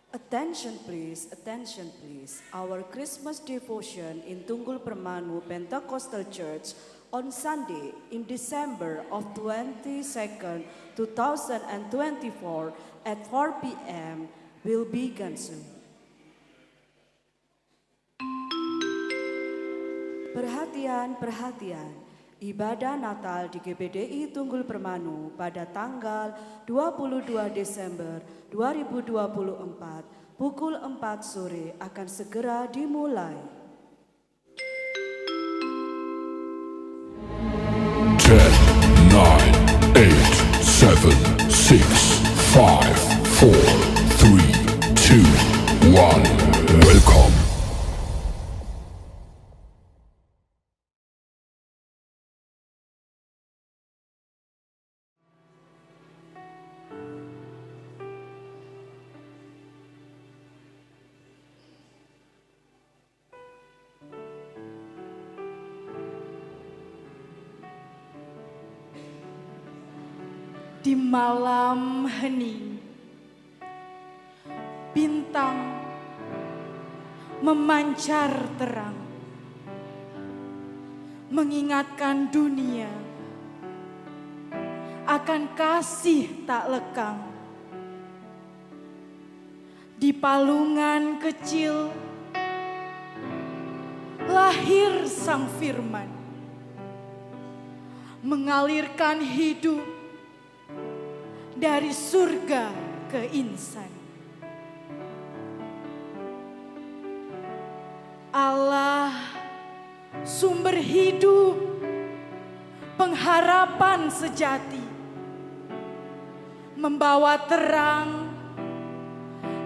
Attention please. Our Christmas devotion in Tunggul Permanu Pentecostal Church on Sunday in December of 22nd, 2024 at 4 p.m. will begin soon. Perhatian. Ibadah Natal di GPDI Tunggul Permanu pada tanggal 22 Desember 2024 pukul 4 sore akan segera dimulai. 10, 9, 8, 7, 6, 5, 4, 3, 2, 1. Welcome. Di malam hening, bintang memancar terang, mengingatkan dunia akan kasih tak lekang. Di palungan kecil lahir Sang Firman, mengalirkan hidup dari surga ke insan. Allah sumber hidup, pengharapan sejati, membawa terang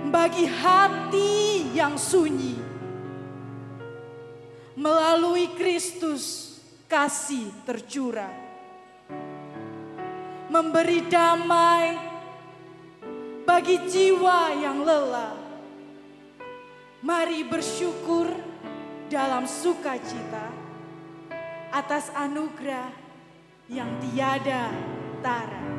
bagi hati yang sunyi. Melalui Kristus kasih tercurah, memberi damai bagi jiwa yang lelah. Mari bersyukur dalam sukacita atas anugerah yang tiada tara.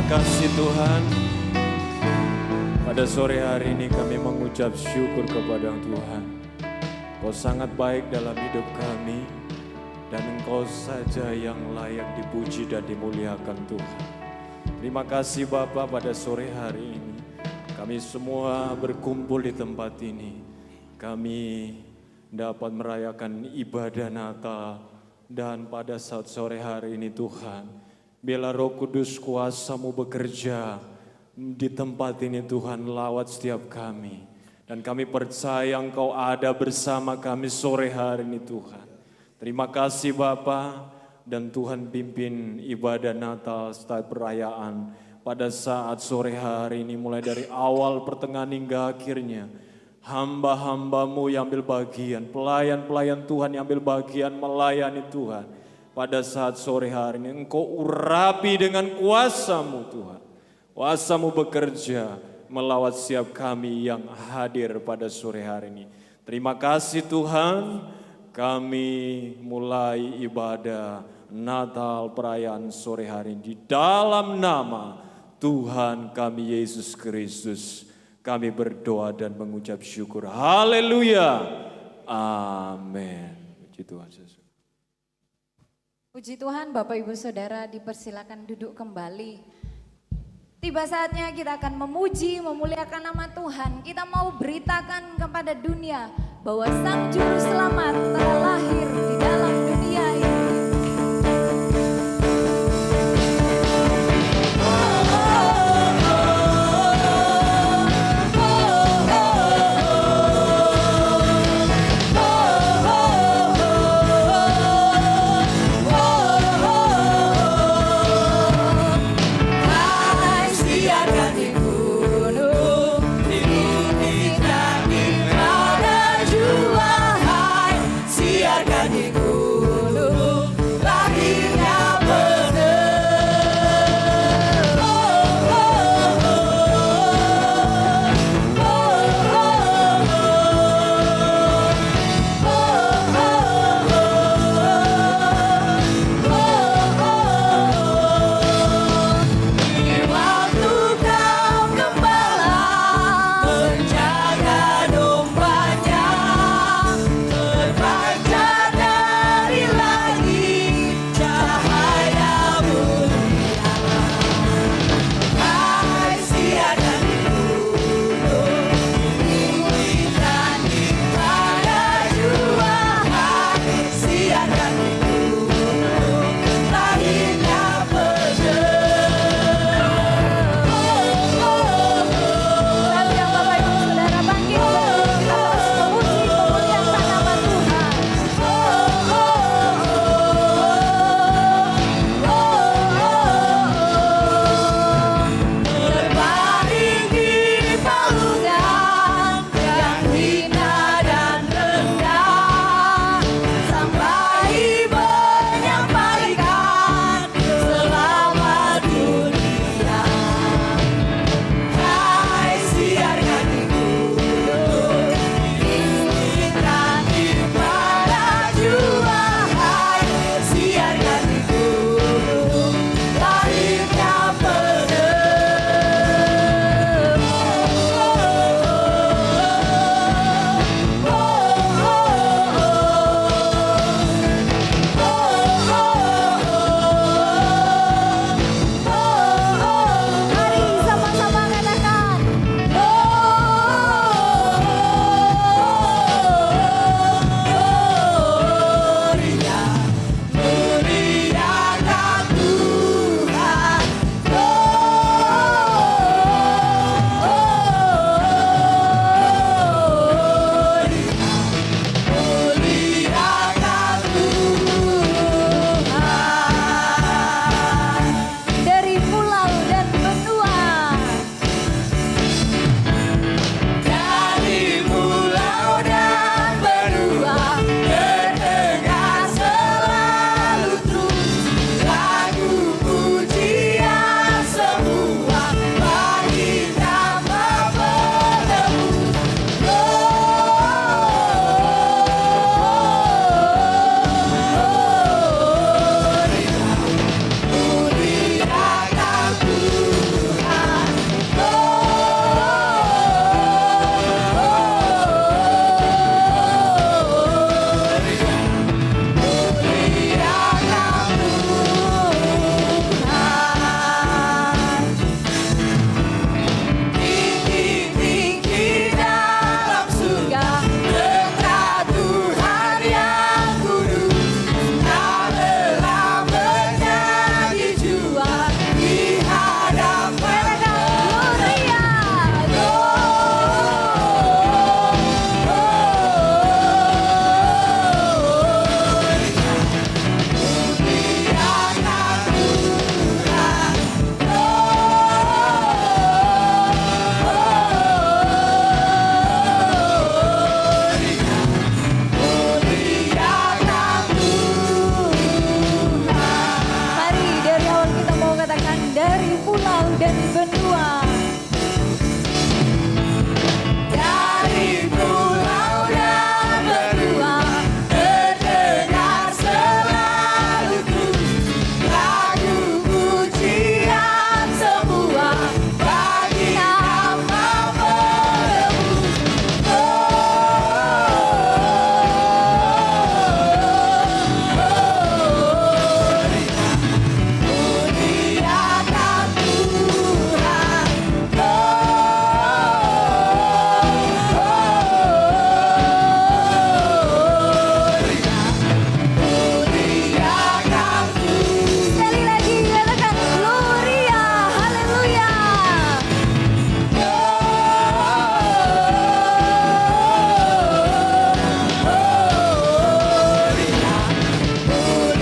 kasih Tuhan. Pada sore hari ini kami mengucap syukur kepada Tuhan. Kau sangat baik dalam hidup kami, dan Engkau saja yang layak dipuji dan dimuliakan Tuhan. Terima kasih Bapa, pada sore hari ini kami semua berkumpul di tempat ini. Kami dapat merayakan ibadah Natal, dan pada saat sore hari ini Tuhan, biarlah Roh Kudus kuasa-Mu bekerja di tempat ini Tuhan, lawat setiap kami. Dan kami percaya Engkau ada bersama kami sore hari ini Tuhan. Terima kasih Bapa, dan Tuhan pimpin ibadah Natal setiap perayaan pada saat sore hari ini, mulai dari awal, pertengahan hingga akhirnya. Hamba-hamba-Mu yang ambil bagian, pelayan-pelayan Tuhan yang ambil bagian melayani Tuhan. Pada saat sore hari ini Engkau urapi dengan kuasa-Mu Tuhan. Kuasa-Mu bekerja melawat setiap kami yang hadir pada sore hari ini. Terima kasih Tuhan, kami mulai ibadah Natal perayaan sore hari ini di dalam nama Tuhan kami Yesus Kristus. Kami berdoa dan mengucap syukur. Haleluya. Amin. Puji Tuhan Yesus. Puji Tuhan, Bapak Ibu Saudara dipersilakan duduk kembali. Tiba saatnya kita akan memuji, memuliakan nama Tuhan. Kita mau beritakan kepada dunia bahwa Sang Juru Selamat telah lahir di dalam dunia ini. Siarkan di dan benua. Dari pulau dan benua terdengar selalu lagu pujian semua bagi nama penebus. Muliakan Tuhan. Muliakan Tuhan. Sekali lagi katakan Gloria, haleluya.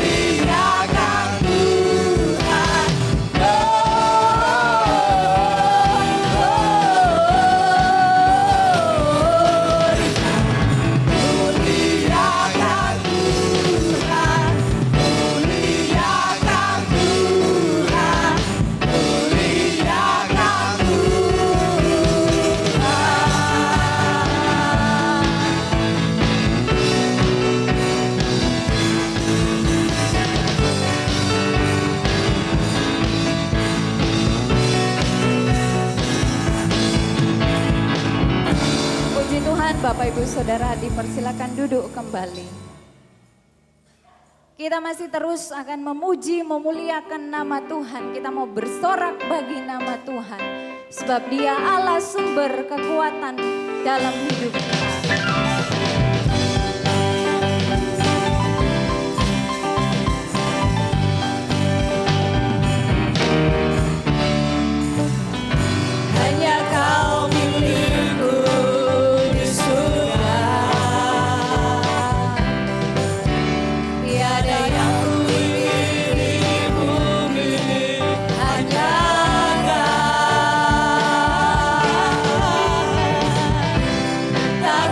Muliakan Tuhan. Muliakan Tuhan. Muliakan Tuhan. Muliakan Tuhan. Puji Tuhan, Bapak Ibu Saudara dipersilakan duduk kembali. Kita masih terus akan memuji, memuliakan nama Tuhan. Kita mau bersorak bagi nama Tuhan. Sebab Dia Allah sumber kekuatan dalam hidup kita. Hanya Kau milikku di surga, tiada yang ku miliki di bumi, hanya Kau. Tak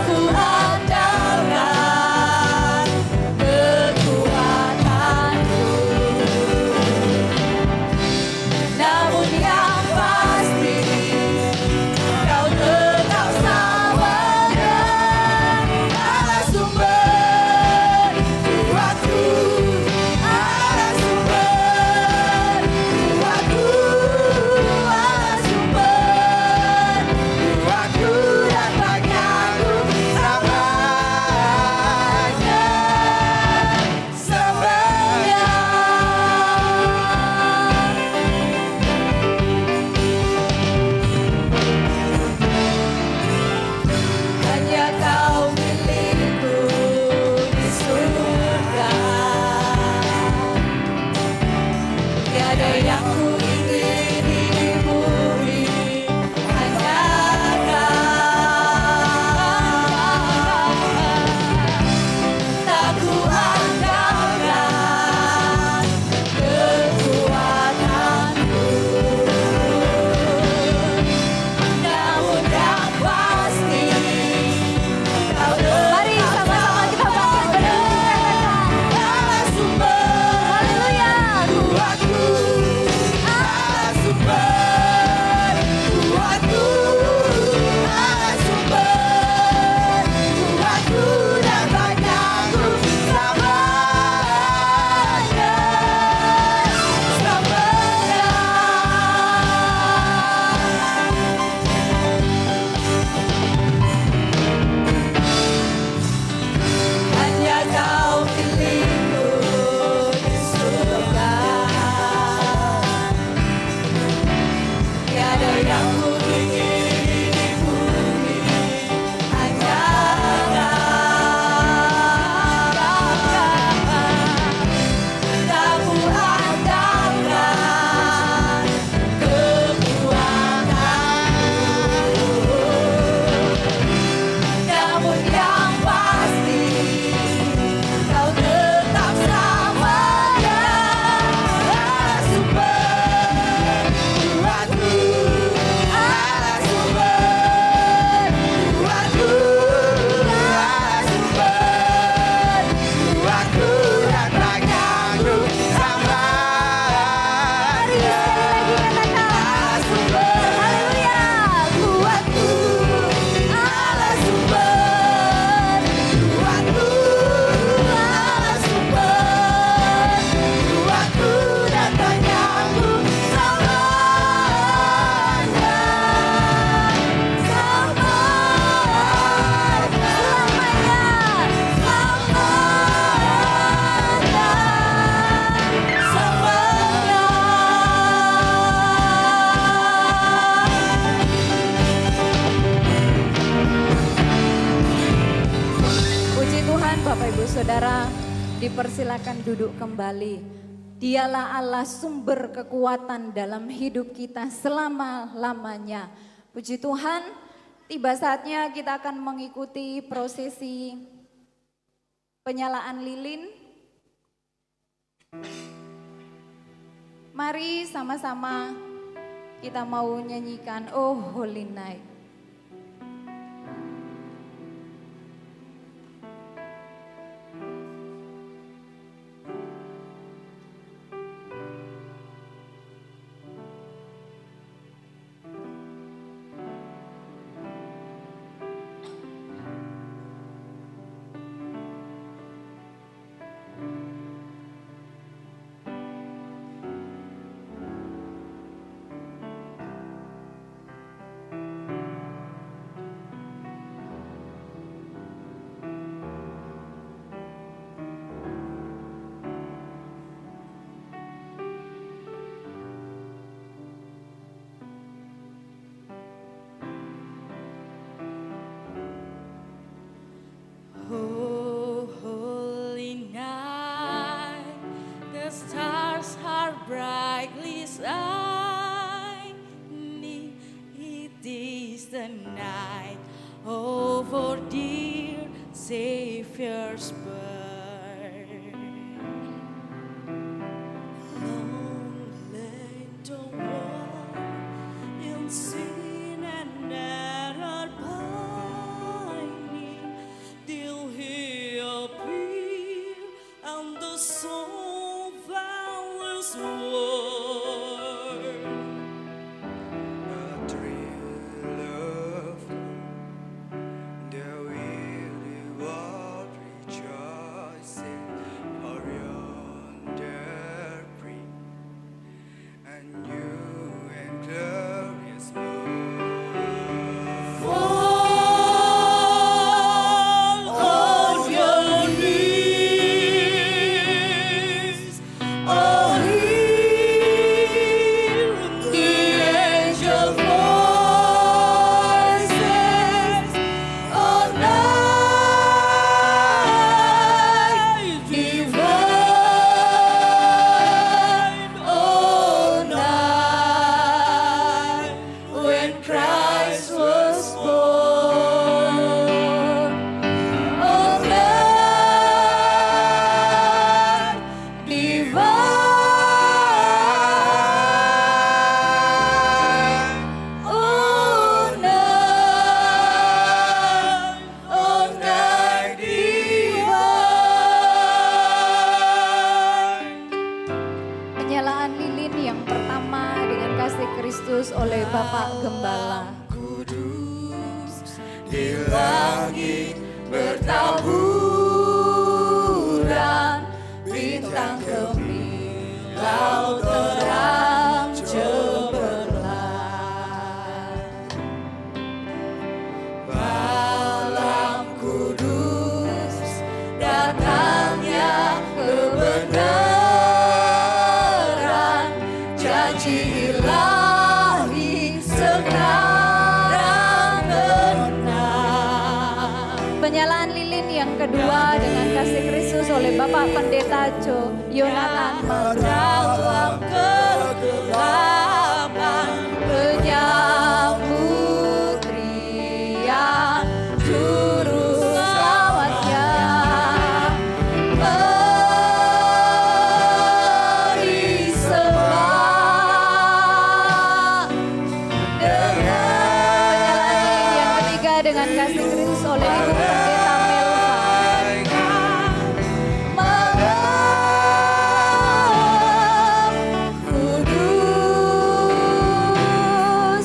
saudara dipersilakan duduk kembali. Dialah Allah sumber kekuatan dalam hidup kita selama-lamanya. Puji Tuhan, tiba saatnya kita akan mengikuti prosesi penyalaan lilin. Mari sama-sama kita mau nyanyikan Oh Holy Night. Oh, holy night, the stars are brightly shining. It is the night of our dear Savior's birth. Lonely the world in sin and error pining, till He appear and the soul values world. A thrill of the weary world rejoicing, for yonder bring a new and glorious morn. Fall on your knees, oh, hear the angel voices, oh, night divine, oh, night when Christ was born, oh, night divine, oh, night divine. Penyalaan lilin yang pertama dengan kasih Kristus oleh Bapak Gembala. Kudus di langit bertaburan, bintang gemilang terang cemerlang. Malam kudus datangnya kebenaran, janji ilahi sekarang benar. Penyalaan lilin yang kedua dengan kasih Kristus oleh Bapak Pendeta Yonatan Dalam kegelapan menyambut riang juru selamatnya. Mari sembah dengan penyalaan lilin yang ketiga dengan kasih Kristus oleh Ibu Pendeta Melva. Malam kudus,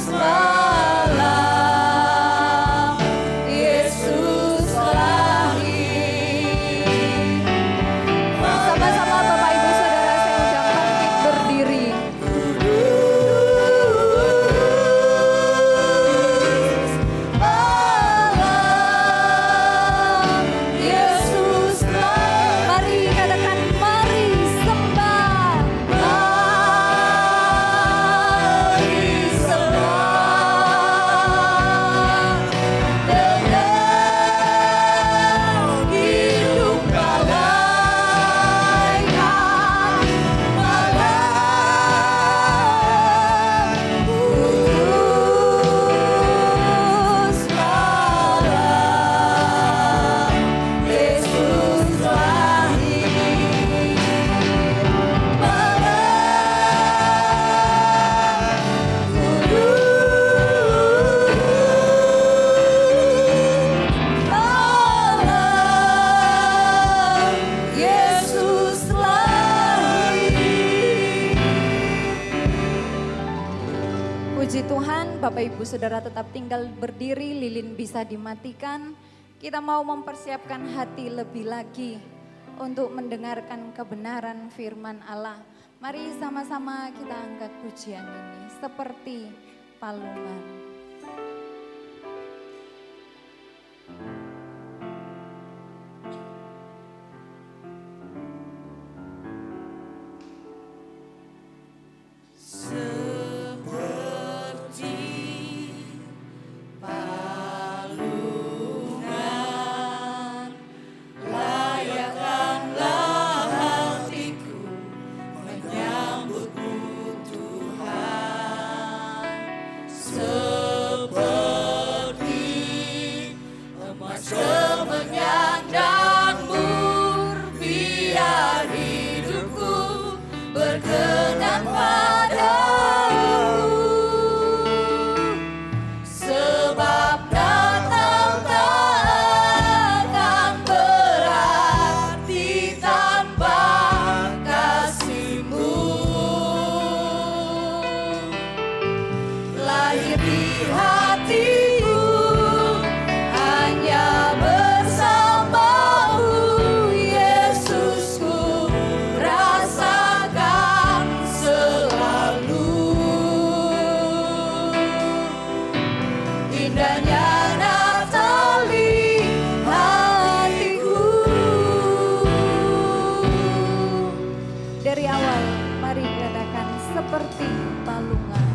malam Yesus lahir. Sama-sama Bapak Ibu Saudara saya undang bangkit berdiri. Malam Puji Tuhan, Bapak Ibu Saudara tetap tinggal berdiri, lilin bisa dimatikan. Kita mau mempersiapkan hati lebih lagi untuk mendengarkan kebenaran firman Allah. Mari sama-sama kita angkat pujian ini seperti palungan. Dari awal, mari katakan seperti palungan.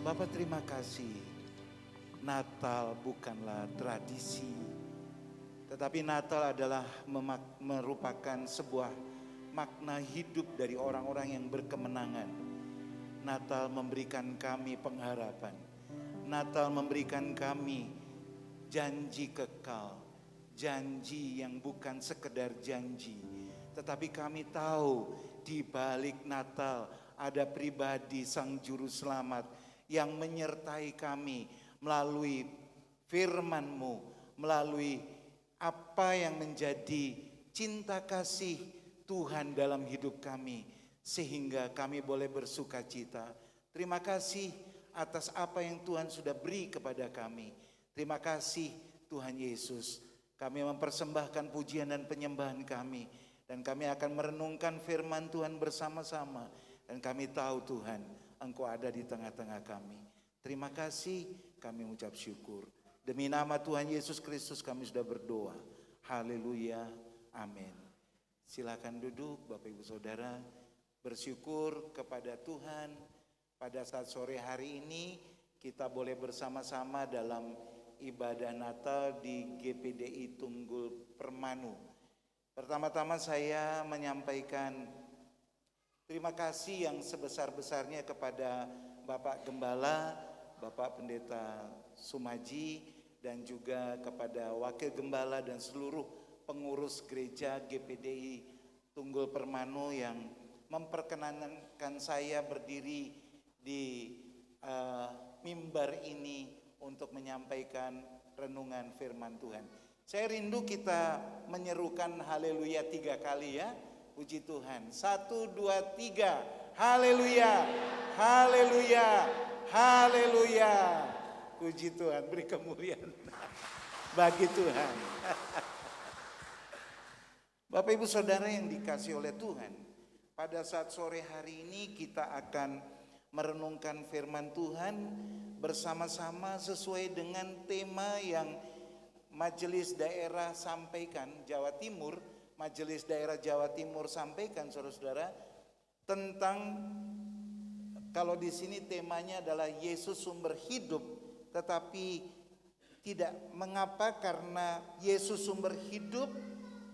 Bapak terima kasih. Natal bukanlah tradisi, tetapi Natal adalah merupakan sebuah makna hidup dari orang-orang yang berkemenangan. Natal memberikan kami pengharapan. Natal memberikan kami janji kekal. Janji yang bukan sekedar janji, tetapi kami tahu di balik Natal ada pribadi Sang Juru Selamat yang menyertai kami melalui firman-Mu, melalui apa yang menjadi cinta kasih Tuhan dalam hidup kami, sehingga kami boleh bersuka cita. Terima kasih atas apa yang Tuhan sudah beri kepada kami. Terima kasih Tuhan Yesus. Kami mempersembahkan pujian dan penyembahan kami, dan kami akan merenungkan firman Tuhan bersama-sama. Dan kami tahu Tuhan, Engkau ada di tengah-tengah kami. Terima kasih, kami ucap syukur. Demi nama Tuhan Yesus Kristus kami sudah berdoa. Haleluya, amin. Silakan duduk Bapak Ibu Saudara. Bersyukur kepada Tuhan pada saat sore hari ini kita boleh bersama-sama dalam ibadah Natal di GPDI Tunggul Permanu. Pertama-tama saya menyampaikan terima kasih yang sebesar-besarnya kepada Bapak Gembala, Bapak Pendeta Sumaji, dan juga kepada Wakil Gembala dan seluruh pengurus gereja GPDI Tunggul Permanu yang memperkenankan saya berdiri di mimbar ini untuk menyampaikan renungan firman Tuhan. Saya rindu kita menyerukan haleluya 3 kali ya. Puji Tuhan. 1, 2, 3. Haleluya. Haleluya. Haleluya. Puji Tuhan. Beri kemuliaan bagi Tuhan. Bapak Ibu Saudara yang dikasihi oleh Tuhan, pada saat sore hari ini kita akan merenungkan firman Tuhan bersama-sama sesuai dengan tema yang Majelis Daerah sampaikan, Jawa Timur, Majelis Daerah Jawa Timur sampaikan, saudara-saudara, tentang, kalau di sini temanya adalah Yesus sumber hidup, tetapi tidak mengapa, karena Yesus sumber hidup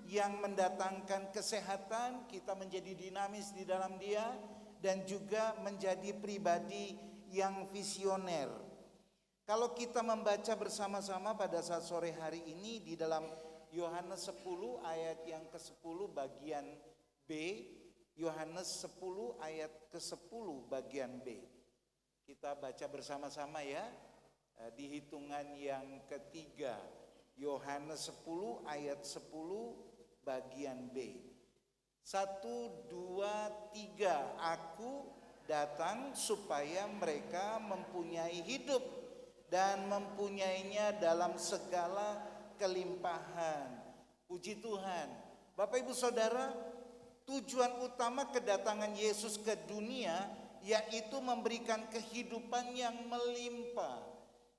yang mendatangkan kesehatan, kita menjadi dinamis di dalam Dia, dan juga menjadi pribadi yang visioner. Kalau kita membaca bersama-sama pada saat sore hari ini di dalam Yohanes 10 ayat yang ke-10 bagian B, Yohanes 10 ayat ke-10 bagian B. Kita baca bersama-sama ya, di hitungan yang ketiga, Yohanes 10 ayat 10 bagian B. 1, 2, 3. Aku datang supaya mereka mempunyai hidup dan mempunyainya dalam segala kelimpahan. Puji Tuhan. Bapak Ibu Saudara, tujuan utama kedatangan Yesus ke dunia yaitu memberikan kehidupan yang melimpah.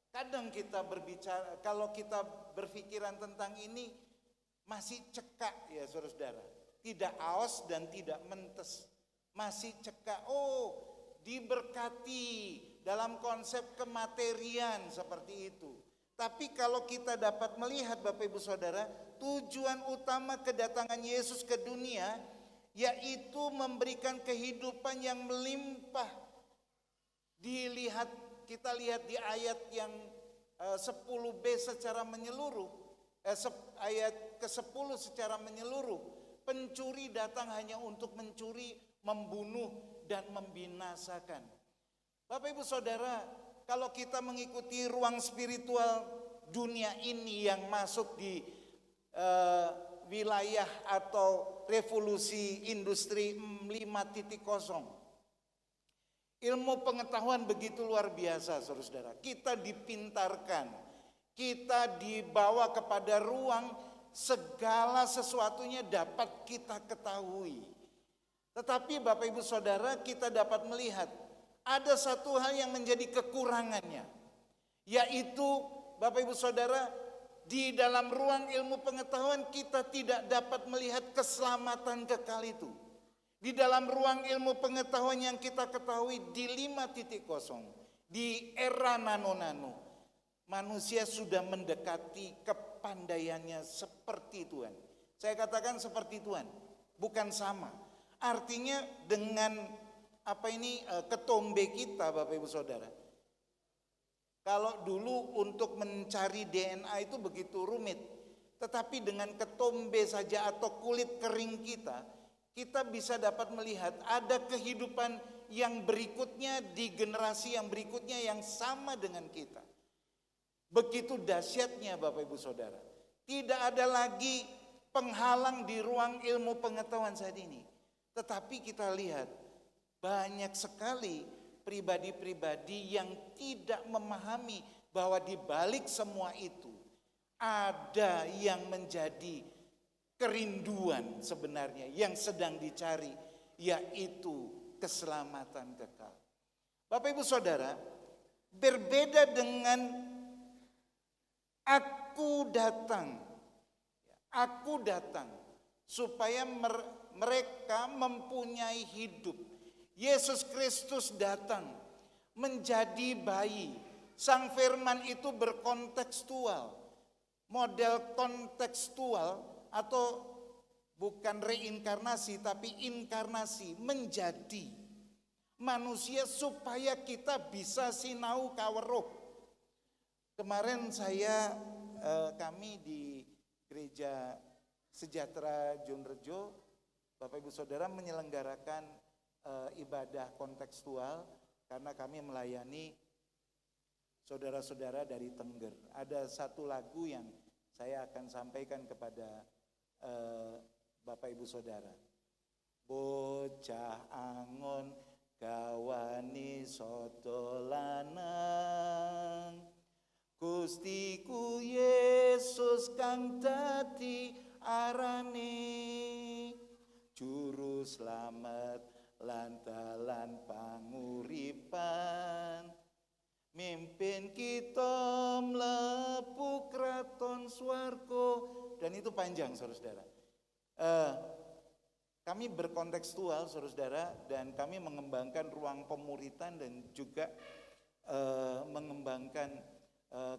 Kadang kita berbicara, kalau kita berpikiran tentang ini masih cekak ya saudara-saudara. Tidak aos dan tidak mentes. Masih cekak, oh diberkati dalam konsep kematerian seperti itu. Tapi kalau kita dapat melihat Bapak Ibu Saudara, tujuan utama kedatangan Yesus ke dunia yaitu memberikan kehidupan yang melimpah. Kita lihat di ayat yang 10b secara menyeluruh, ayat ke-10 secara menyeluruh. Pencuri datang hanya untuk mencuri, membunuh, dan membinasakan. Bapak Ibu Saudara, kalau kita mengikuti ruang spiritual dunia ini yang masuk di wilayah atau revolusi industri 5.0, ilmu pengetahuan begitu luar biasa saudara-saudara. Kita dipintarkan, kita dibawa kepada ruang segala sesuatunya dapat kita ketahui. Tetapi Bapak Ibu Saudara, kita dapat melihat ada satu hal yang menjadi kekurangannya, yaitu Bapak Ibu Saudara, di dalam ruang ilmu pengetahuan kita tidak dapat melihat keselamatan kekal itu. Di dalam ruang ilmu pengetahuan yang kita ketahui di 5.0, Di era nano-nano, manusia sudah mendekati kepandaiannya seperti Tuhan. Saya katakan seperti Tuhan, bukan sama. Artinya dengan ketombe kita, Bapak Ibu Saudara. Kalau dulu untuk mencari DNA itu begitu rumit, tetapi dengan ketombe saja atau kulit kering kita bisa dapat melihat ada kehidupan yang berikutnya di generasi yang berikutnya yang sama dengan kita. Begitu dahsyatnya Bapak Ibu Saudara. Tidak ada lagi penghalang di ruang ilmu pengetahuan saat ini. Tetapi kita lihat banyak sekali pribadi-pribadi yang tidak memahami bahwa di balik semua itu ada yang menjadi kerinduan sebenarnya yang sedang dicari, yaitu keselamatan kekal. Bapak Ibu Saudara, berbeda dengan aku datang supaya mereka mempunyai hidup. Yesus Kristus datang menjadi bayi. Sang firman itu berkontekstual. Model kontekstual atau bukan reinkarnasi tapi inkarnasi, menjadi manusia supaya kita bisa sinau kaweruh. Kemarin kami di Gereja Sejahtera Jonrejo, Bapak Ibu Saudara menyelenggarakan ibadah kontekstual karena kami melayani saudara-saudara dari Tengger. Ada satu lagu yang saya akan sampaikan kepada Bapak Ibu Saudara. Bocah angon gawani soto lanang, Gustiku Yesus kang dadi arane, juru slamet lan dalan panguripan, mimpin kita mlebu kraton swarga. Dan itu panjang saudara-saudara. Kami berkontekstual saudara-saudara, dan kami mengembangkan ruang pemuritan dan juga mengembangkan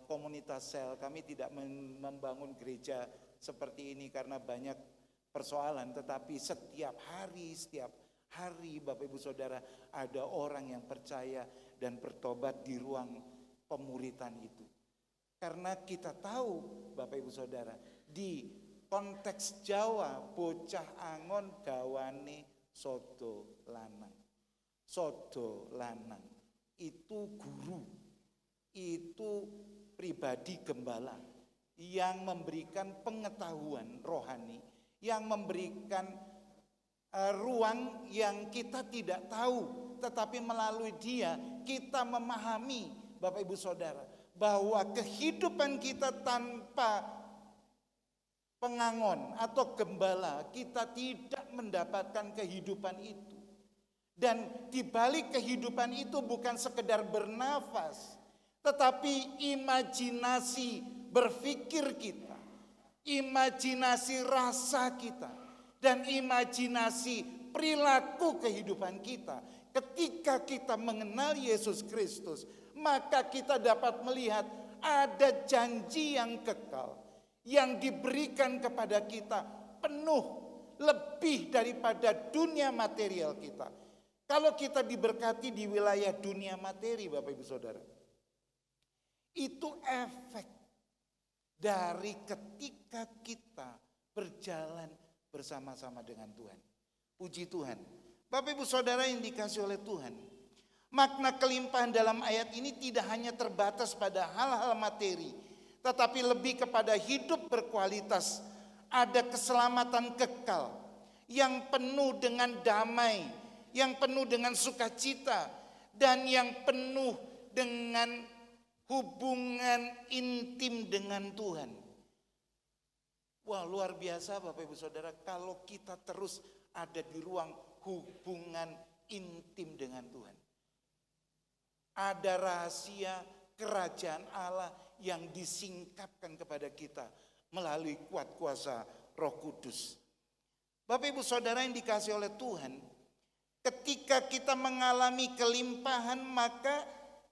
komunitas sel. Kami tidak membangun gereja seperti ini karena banyak persoalan, tetapi setiap hari Bapak Ibu Saudara ada orang yang percaya dan bertobat di ruang pemuritan itu. Karena kita tahu Bapak Ibu Saudara, di konteks Jawa bocah angon gawane sodo lanang. Sodo lanang itu guru, itu pribadi gembala yang memberikan pengetahuan rohani, yang memberikan ruang yang kita tidak tahu, tetapi melalui dia kita memahami Bapak Ibu Saudara bahwa kehidupan kita tanpa pengangon atau gembala kita tidak mendapatkan kehidupan itu. Dan di balik kehidupan itu bukan sekedar bernafas, tetapi imajinasi berpikir kita, imajinasi rasa kita, dan imajinasi perilaku kehidupan kita. Ketika kita mengenal Yesus Kristus, maka kita dapat melihat ada janji yang kekal yang diberikan kepada kita penuh, lebih daripada dunia material kita. Kalau kita diberkati di wilayah dunia materi Bapak Ibu Saudara, itu efek dari ketika kita berjalan bersama-sama dengan Tuhan. Puji Tuhan. Bapak Ibu Saudara yang dikasihi oleh Tuhan, makna kelimpahan dalam ayat ini tidak hanya terbatas pada hal-hal materi, tetapi lebih kepada hidup berkualitas. Ada keselamatan kekal yang penuh dengan damai, yang penuh dengan sukacita, dan yang penuh dengan hubungan intim dengan Tuhan. Wah, luar biasa Bapak Ibu Saudara kalau kita terus ada di ruang hubungan intim dengan Tuhan. Ada rahasia kerajaan Allah yang disingkapkan kepada kita melalui kuat kuasa Roh Kudus. Bapak Ibu Saudara yang dikasihi oleh Tuhan, ketika kita mengalami kelimpahan, maka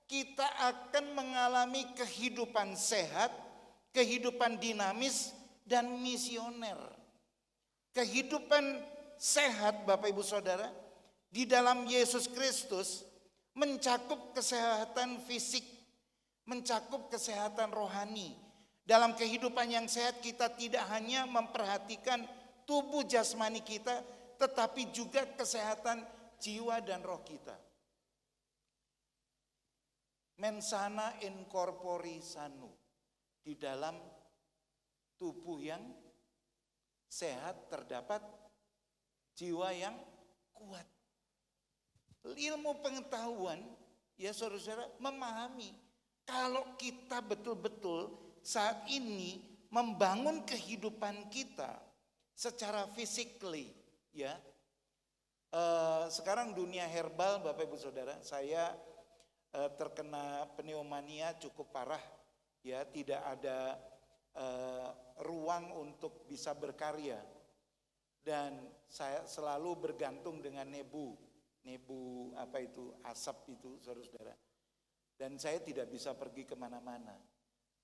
kita akan mengalami kehidupan sehat, kehidupan dinamis, dan misioner. Kehidupan sehat Bapak Ibu Saudara di dalam Yesus Kristus mencakup kesehatan fisik, mencakup kesehatan rohani. Dalam kehidupan yang sehat kita tidak hanya memperhatikan tubuh jasmani kita, tetapi juga kesehatan jiwa dan roh kita. Mensana in corpore sano, di dalam tubuh yang sehat terdapat jiwa yang kuat. Ilmu pengetahuan, ya saudara-saudara, memahami kalau kita betul-betul saat ini membangun kehidupan kita secara physically, ya. Sekarang dunia herbal Bapak Ibu Saudara, saya terkena pneumonia cukup parah, ya, tidak ada ruang untuk bisa berkarya, dan saya selalu bergantung dengan nebu apa itu, asap itu saudara-saudara, dan saya tidak bisa pergi kemana-mana.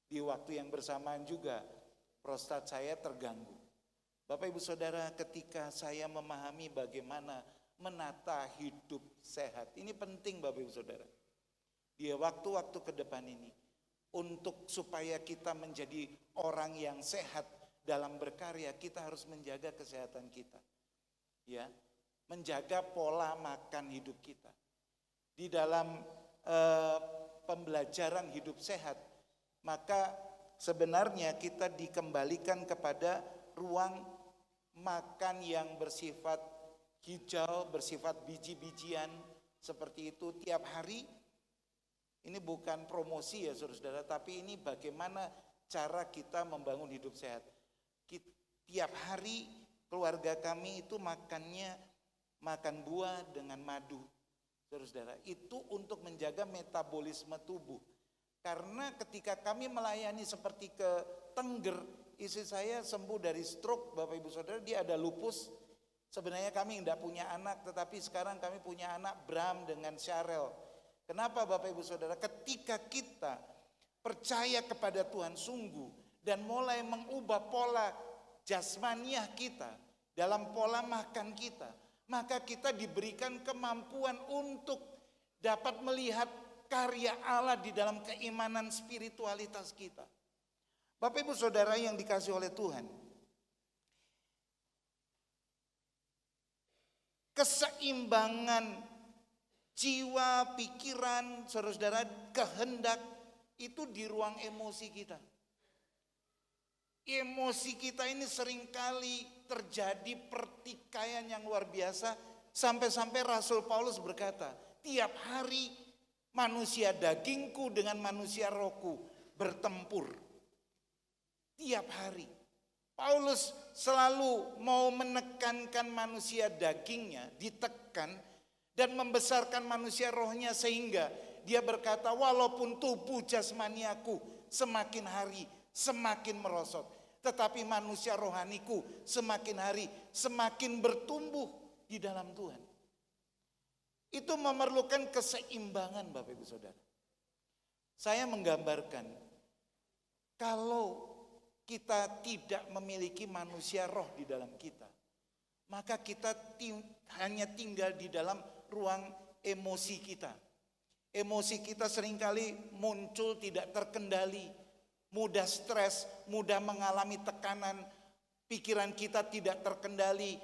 Di waktu yang bersamaan juga prostat saya terganggu. Bapak Ibu Saudara, ketika saya memahami bagaimana menata hidup sehat, ini penting Bapak Ibu Saudara. Di waktu-waktu ke depan ini, untuk supaya kita menjadi orang yang sehat dalam berkarya, kita harus menjaga kesehatan kita. Ya, menjaga pola makan hidup kita. Di dalam pembelajaran hidup sehat, maka sebenarnya kita dikembalikan kepada ruang makan yang bersifat hijau, bersifat biji-bijian seperti itu tiap hari. Ini bukan promosi ya saudara-saudara, tapi ini bagaimana cara kita membangun hidup sehat. Tiap hari keluarga kami itu makan buah dengan madu, saudara-saudara. Itu untuk menjaga metabolisme tubuh. Karena ketika kami melayani seperti ke Tengger, istri saya sembuh dari stroke Bapak Ibu Saudara, dia ada lupus. Sebenarnya kami tidak punya anak, tetapi sekarang kami punya anak Bram dengan Syarel. Kenapa Bapak Ibu Saudara? Ketika kita percaya kepada Tuhan sungguh dan mulai mengubah pola jasmaniah kita dalam pola makan kita, maka kita diberikan kemampuan untuk dapat melihat karya Allah di dalam keimanan spiritualitas kita. Bapak Ibu Saudara yang dikasihi oleh Tuhan, keseimbangan jiwa, pikiran, saudara-saudara, kehendak itu di ruang emosi kita. Emosi kita ini seringkali terjadi pertikaian yang luar biasa, sampai-sampai Rasul Paulus berkata, tiap hari manusia dagingku dengan manusia rohku bertempur. Tiap hari. Paulus selalu mau menekankan manusia dagingnya, ditekan, dan membesarkan manusia rohnya, sehingga dia berkata, walaupun tubuh jasmaniaku semakin hari semakin merosot, tetapi manusia rohaniku semakin hari semakin bertumbuh di dalam Tuhan. Itu memerlukan keseimbangan Bapak Ibu Saudara. Saya menggambarkan, kalau kita tidak memiliki manusia roh di dalam kita, maka kita hanya tinggal di dalam ruang emosi kita. Emosi kita seringkali muncul tidak terkendali, mudah stres, mudah mengalami tekanan, pikiran kita tidak terkendali.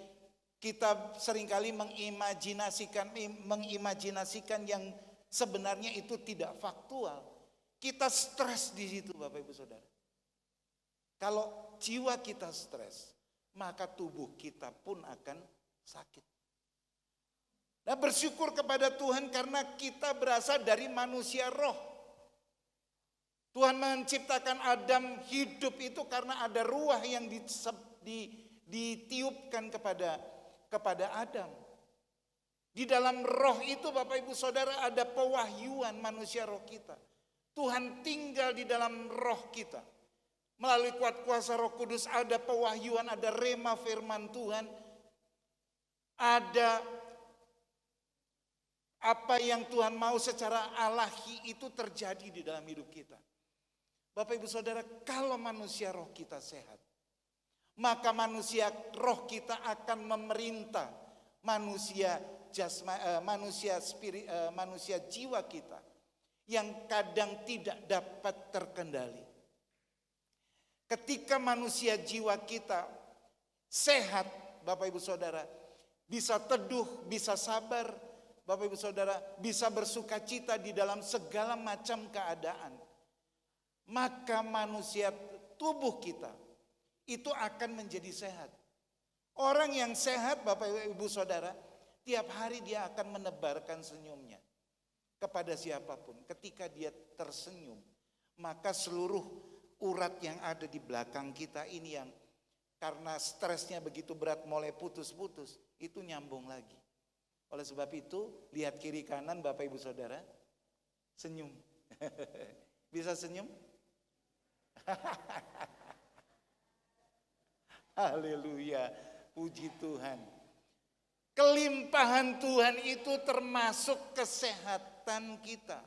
Kita seringkali mengimajinasikan yang sebenarnya itu tidak faktual. Kita stres di situ Bapak Ibu Saudara. Kalau jiwa kita stres, maka tubuh kita pun akan sakit. Nah, bersyukur kepada Tuhan karena kita berasal dari manusia roh. Tuhan menciptakan Adam hidup itu karena ada ruah yang ditiupkan kepada Adam. Di dalam roh itu Bapak Ibu Saudara ada pewahyuan manusia roh kita. Tuhan tinggal di dalam roh kita. Melalui kuat kuasa Roh Kudus ada pewahyuan, ada rema firman Tuhan, ada Apa yang Tuhan mau secara alahi itu terjadi di dalam hidup kita. Bapak Ibu Saudara, kalau manusia roh kita sehat, maka manusia roh kita akan memerintah manusia manusia jiwa kita yang kadang tidak dapat terkendali. Ketika manusia jiwa kita sehat, Bapak Ibu Saudara, bisa teduh, bisa sabar, Bapak Ibu Saudara, bisa bersuka cita di dalam segala macam keadaan, maka manusia tubuh kita itu akan menjadi sehat. Orang yang sehat, Bapak Ibu Saudara, tiap hari dia akan menebarkan senyumnya kepada siapapun. Ketika dia tersenyum, maka seluruh urat yang ada di belakang kita ini yang karena stresnya begitu berat mulai putus-putus, itu nyambung lagi. Oleh sebab itu, lihat kiri kanan Bapak Ibu Saudara, senyum. Bisa senyum? Haleluya, puji Tuhan. Kelimpahan Tuhan itu termasuk kesehatan kita.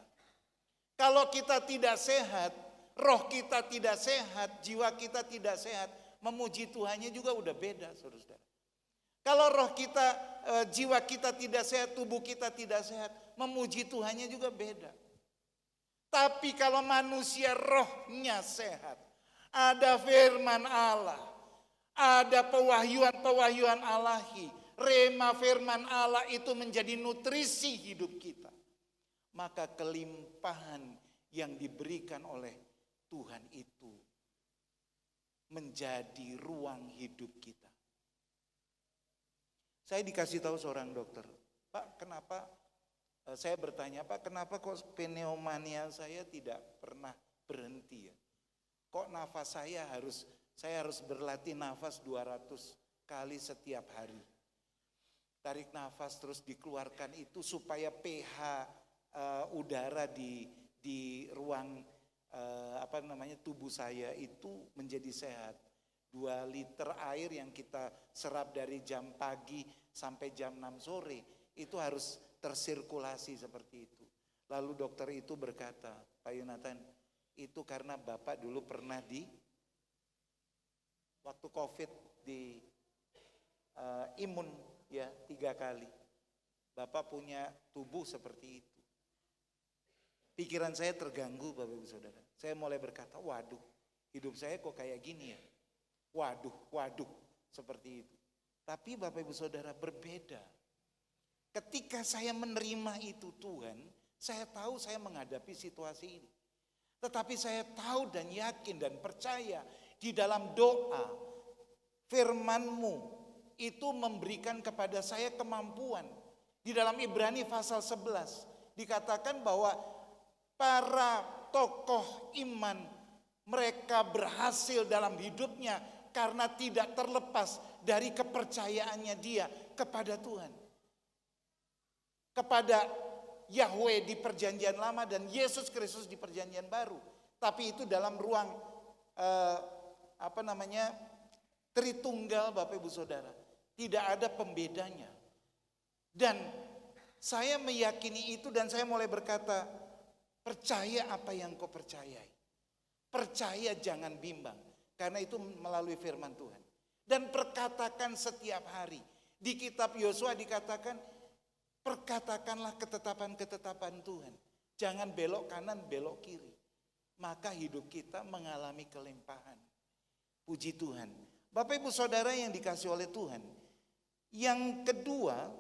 Kalau kita tidak sehat, roh kita tidak sehat, jiwa kita tidak sehat, memuji Tuhannya juga udah beda, saudara-saudara. Kalau roh kita, jiwa kita tidak sehat, tubuh kita tidak sehat, memuji Tuhannya juga beda. Tapi kalau manusia rohnya sehat, ada firman Allah, ada pewahyuan-pewahyuan Allahi, rema firman Allah itu menjadi nutrisi hidup kita. Maka kelimpahan yang diberikan oleh Tuhan itu menjadi ruang hidup kita. Saya dikasih tahu seorang dokter, Pak, kenapa, saya bertanya, Pak, kenapa kok pneumonia saya tidak pernah berhenti ya? Kok nafas saya harus berlatih nafas 200 kali setiap hari. Tarik nafas terus dikeluarkan itu supaya pH udara di ruang tubuh saya itu menjadi sehat. 2 liter air yang kita serap dari jam pagi sampai jam 6 sore itu harus tersirkulasi seperti itu. Lalu dokter itu berkata, Pak Yonatan, itu karena Bapak dulu pernah waktu COVID di imun ya 3 kali. Bapak punya tubuh seperti itu. Pikiran saya terganggu, Bapak Ibu Saudara. Saya mulai berkata, waduh, hidup saya kok kayak gini ya. Waduh, seperti itu. Tapi Bapak Ibu Saudara, berbeda. Ketika saya menerima itu Tuhan, saya tahu saya menghadapi situasi ini. Tetapi saya tahu dan yakin dan percaya di dalam doa, firman-Mu itu memberikan kepada saya kemampuan. Di dalam Ibrani pasal 11 dikatakan bahwa para tokoh iman mereka berhasil dalam hidupnya karena tidak terlepas dari kepercayaannya dia kepada Tuhan. Kepada Yahweh di perjanjian lama dan Yesus Kristus di perjanjian baru. Tapi itu dalam ruang Tritunggal, Bapak Ibu Saudara. Tidak ada pembedanya. Dan saya meyakini itu dan saya mulai berkata, percaya apa yang kau percayai. Percaya jangan bimbang. Karena itu melalui firman Tuhan. Dan perkatakan setiap hari. Di kitab Yosua dikatakan, perkatakanlah ketetapan-ketetapan Tuhan. Jangan belok kanan, belok kiri. Maka hidup kita mengalami kelimpahan. Puji Tuhan. Bapak Ibu Saudara yang dikasih oleh Tuhan. Yang kedua,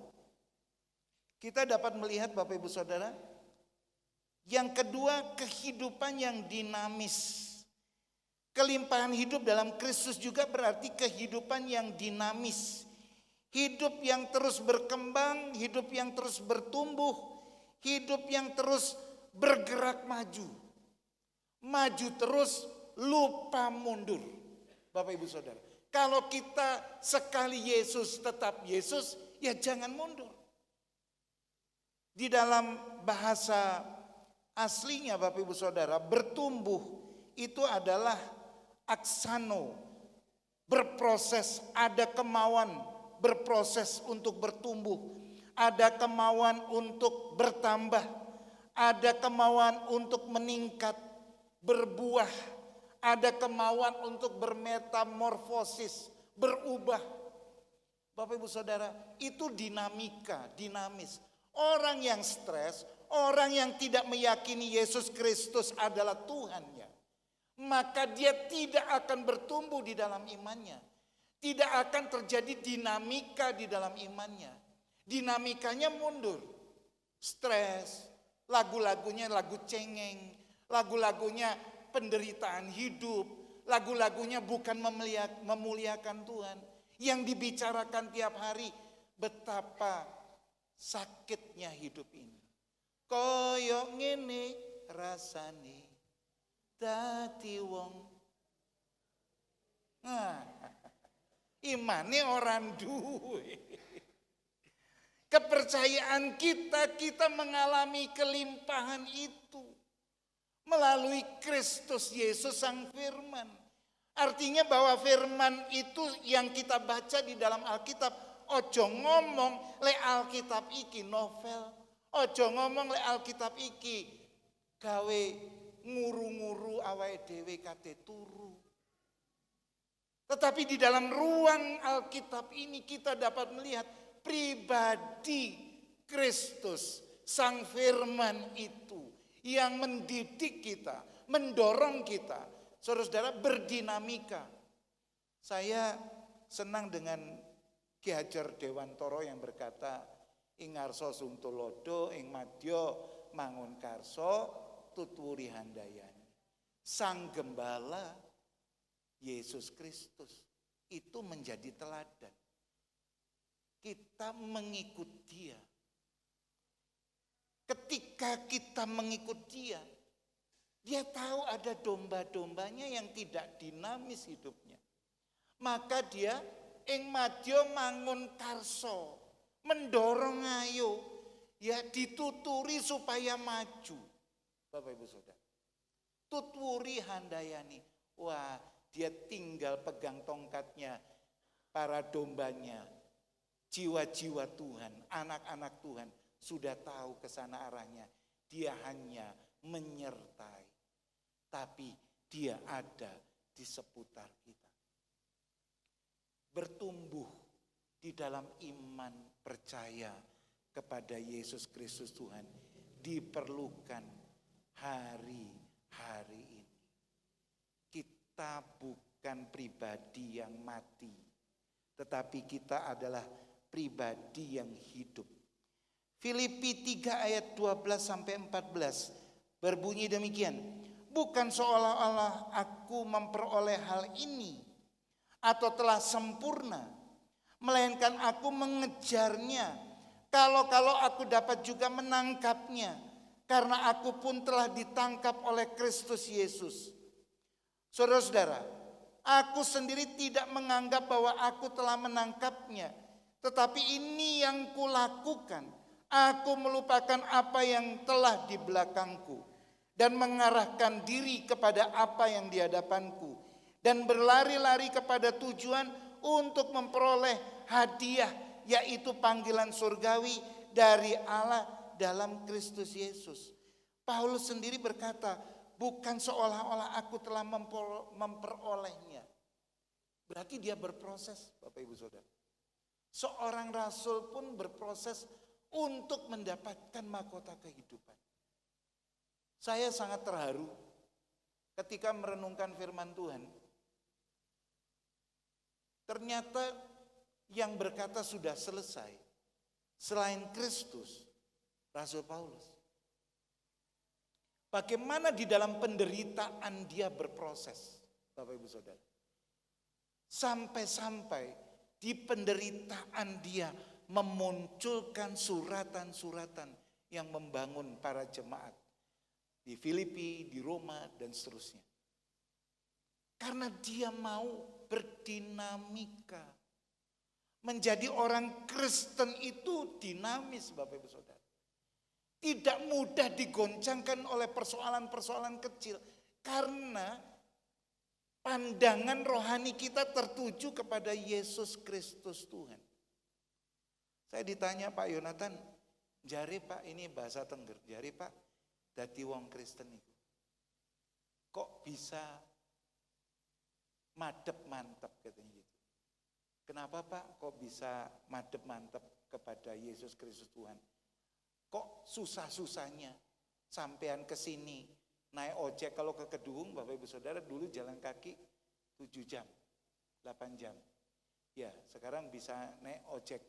kita dapat melihat Bapak Ibu Saudara. Yang kedua, kehidupan yang dinamis. Kelimpahan hidup dalam Kristus juga berarti kehidupan yang dinamis. Hidup yang terus berkembang, hidup yang terus bertumbuh, hidup yang terus bergerak maju. Maju terus, lupa mundur. Bapak Ibu Saudara, kalau kita sekali Yesus tetap Yesus, ya jangan mundur. Di dalam bahasa aslinya Bapak Ibu Saudara, bertumbuh itu adalah aksano, berproses, ada kemauan berproses untuk bertumbuh. ada kemauan untuk bertambah, ada kemauan untuk meningkat, berbuah, ada kemauan untuk bermetamorfosis, berubah. Bapak Ibu Saudara, itu dinamika, dinamis. Orang yang stres, orang yang tidak meyakini Yesus Kristus adalah Tuhannya, maka dia tidak akan bertumbuh di dalam imannya. Tidak akan terjadi dinamika di dalam imannya. Dinamikanya mundur, stres, lagu-lagunya lagu cengeng, lagu-lagunya penderitaan hidup, lagu-lagunya bukan memuliakan Tuhan. Yang dibicarakan tiap hari betapa sakitnya hidup ini. Koyok ngene rasane dadi wong. Nah, imane orang duwe. Kepercayaan kita mengalami kelimpahan itu melalui Kristus Yesus Sang Firman. Artinya bahwa firman itu yang kita baca di dalam Alkitab, ojo ngomong le Alkitab iki novel, ojo ngomong le Alkitab iki gawe nguru-nguru awake dhewe kate turu. Tetapi di dalam ruang Alkitab ini kita dapat melihat pribadi Kristus, Sang Firman itu yang mendidik kita, mendorong kita, saudara-saudara, berdinamika. Saya senang dengan Ki Hajar Dewantoro yang berkata, ing ngarsa suntulodo, ing madya mangun karso, tutwuri handayani. Sang Gembala Yesus Kristus itu menjadi teladan. Kita mengikut Dia. Ketika kita mengikut Dia, Dia tahu ada domba-dombanya yang tidak dinamis hidupnya. Maka Dia ing madya mangun karso, mendorong ayo, ya dituturi supaya maju. Bapak Ibu Saudara, tutwuri handayani. Wah, Dia tinggal pegang tongkatnya, para dombanya, jiwa-jiwa Tuhan, anak-anak Tuhan sudah tahu ke sana arahnya. Dia hanya menyertai, tapi Dia ada di seputar kita. Bertumbuh di dalam iman percaya kepada Yesus Kristus Tuhan diperlukan hari-hari ini. Kita bukan pribadi yang mati, tetapi kita adalah pribadi yang hidup. Filipi 3 ayat 12 sampai 14 berbunyi demikian. Bukan seolah-olah aku memperoleh hal ini atau telah sempurna, melainkan aku mengejarnya. Kalau aku dapat juga menangkapnya, karena aku pun telah ditangkap oleh Kristus Yesus. Saudara-saudara, aku sendiri tidak menganggap bahwa aku telah menangkapnya, tetapi ini yang kulakukan. Aku melupakan apa yang telah di belakangku dan mengarahkan diri kepada apa yang di hadapanku dan berlari-lari kepada tujuan untuk memperoleh hadiah, yaitu panggilan surgawi dari Allah dalam Kristus Yesus. Paulus sendiri berkata, bukan seolah-olah aku telah memperolehnya. Berarti dia berproses, Bapak Ibu Saudara. Seorang rasul pun berproses untuk mendapatkan mahkota kehidupan. Saya sangat terharu ketika merenungkan firman Tuhan. Ternyata yang berkata sudah selesai, selain Kristus, Rasul Paulus. Bagaimana di dalam penderitaan dia berproses, Bapak Ibu Saudara. Sampai-sampai di penderitaan dia memunculkan suratan-suratan yang membangun para jemaat di Filipi, di Roma, dan seterusnya. Karena dia mau berdinamika. Menjadi orang Kristen itu dinamis, Bapak Ibu Saudara. Tidak mudah digoncangkan oleh persoalan-persoalan kecil. Karena pandangan rohani kita tertuju kepada Yesus Kristus Tuhan. Saya ditanya Pak Yonatan, jari Pak ini bahasa Tengger, jari Pak dadi wong Kristen itu. Kok bisa madep mantep katanya gitu. Kenapa Pak kok bisa madep mantep kepada Yesus Kristus Tuhan? Kok susah-susahnya sampean ke sini naik ojek, kalau ke Kedung Bapak Ibu Saudara dulu jalan kaki 7 jam, 8 jam. Ya, sekarang bisa naik ojek.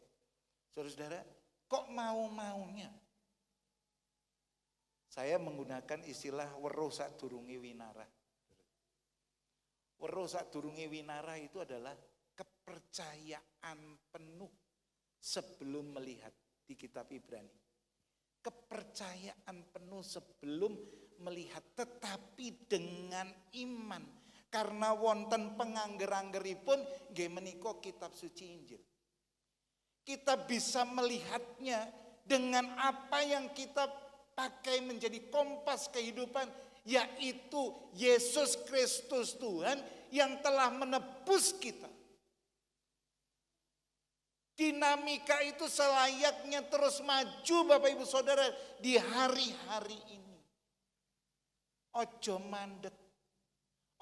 Saudara-saudara, kok mau-maunya? Saya menggunakan istilah weruh sadurunge winara. Weruh sadurunge winara itu adalah kepercayaan penuh sebelum melihat di kitab Ibrani. Kepercayaan penuh sebelum melihat, tetapi dengan iman. Karena wonten pengangger-anggeripun nggih menika kitab suci Injil. Kita bisa melihatnya dengan apa yang kita pakai menjadi kompas kehidupan, yaitu Yesus Kristus Tuhan yang telah menebus kita. Dinamika itu selayaknya terus maju Bapak Ibu Saudara di hari-hari ini. Ojo mandek,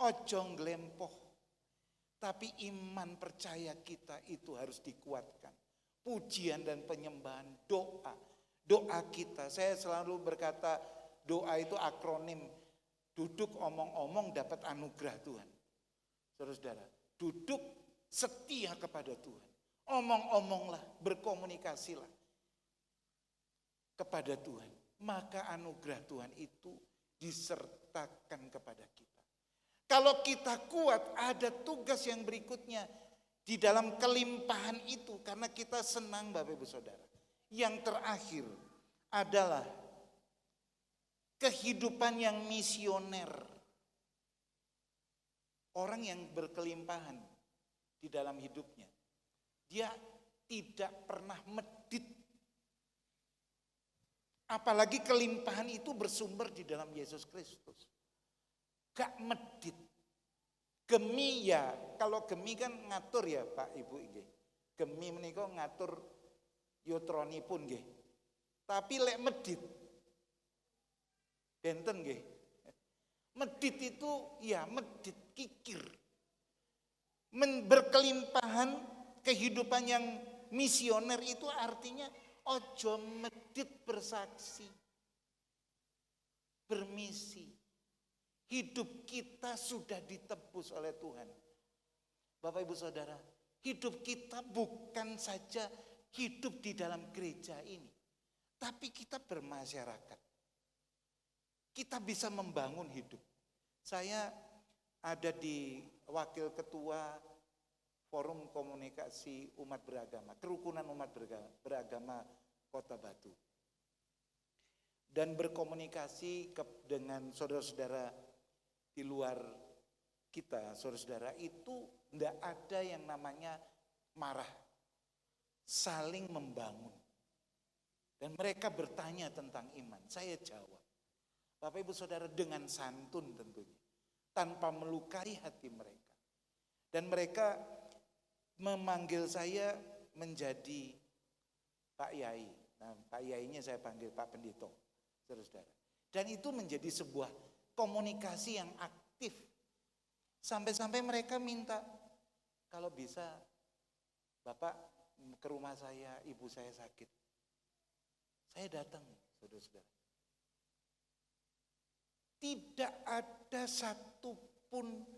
ojo nglempoh, tapi iman percaya kita itu harus dikuatkan. Pujian dan penyembahan, doa kita. Saya selalu berkata doa itu akronim, duduk omong-omong dapat anugerah Tuhan. Saudara-saudara, duduk setia kepada Tuhan. Omong-omonglah, berkomunikasilah kepada Tuhan. Maka anugerah Tuhan itu disertakan kepada kita. Kalau kita kuat, ada tugas yang berikutnya di dalam kelimpahan itu, karena kita senang Bapak Ibu Saudara. Yang terakhir adalah kehidupan yang misioner. Orang yang berkelimpahan di dalam hidupnya, dia tidak pernah medit. Apalagi kelimpahan itu bersumber di dalam Yesus Kristus. Gak medit. Gemi ya, kalau gemi kan ngatur ya Pak Ibu nggih. Gemi menika ngatur yotronipun nggih. Tapi lek medit benten nggih. Medit itu ya medit kikir. Berkelimpahan kehidupan yang misioner itu artinya ojo medit bersaksi, bermisi. Hidup kita sudah ditebus oleh Tuhan. Bapak Ibu Saudara, hidup kita bukan saja hidup di dalam gereja ini, tapi kita bermasyarakat. Kita bisa membangun hidup. Saya ada di wakil ketua Forum Komunikasi Umat Beragama, Kerukunan Umat Beragama Kota Batu. Dan berkomunikasi dengan saudara-saudara di luar kita, saudara-saudara, itu tidak ada yang namanya marah, saling membangun. Dan mereka bertanya tentang iman, saya jawab. Bapak Ibu Saudara, dengan santun tentunya, tanpa melukai hati mereka. Dan mereka memanggil saya menjadi Pak Yai. Nah, Pak Yainya saya panggil Pak Pendito, saudara-saudara. Dan itu menjadi sebuah komunikasi yang aktif. Sampai-sampai mereka minta, kalau bisa Bapak ke rumah saya, ibu saya sakit. Saya datang, saudara-saudara. Tidak ada satupun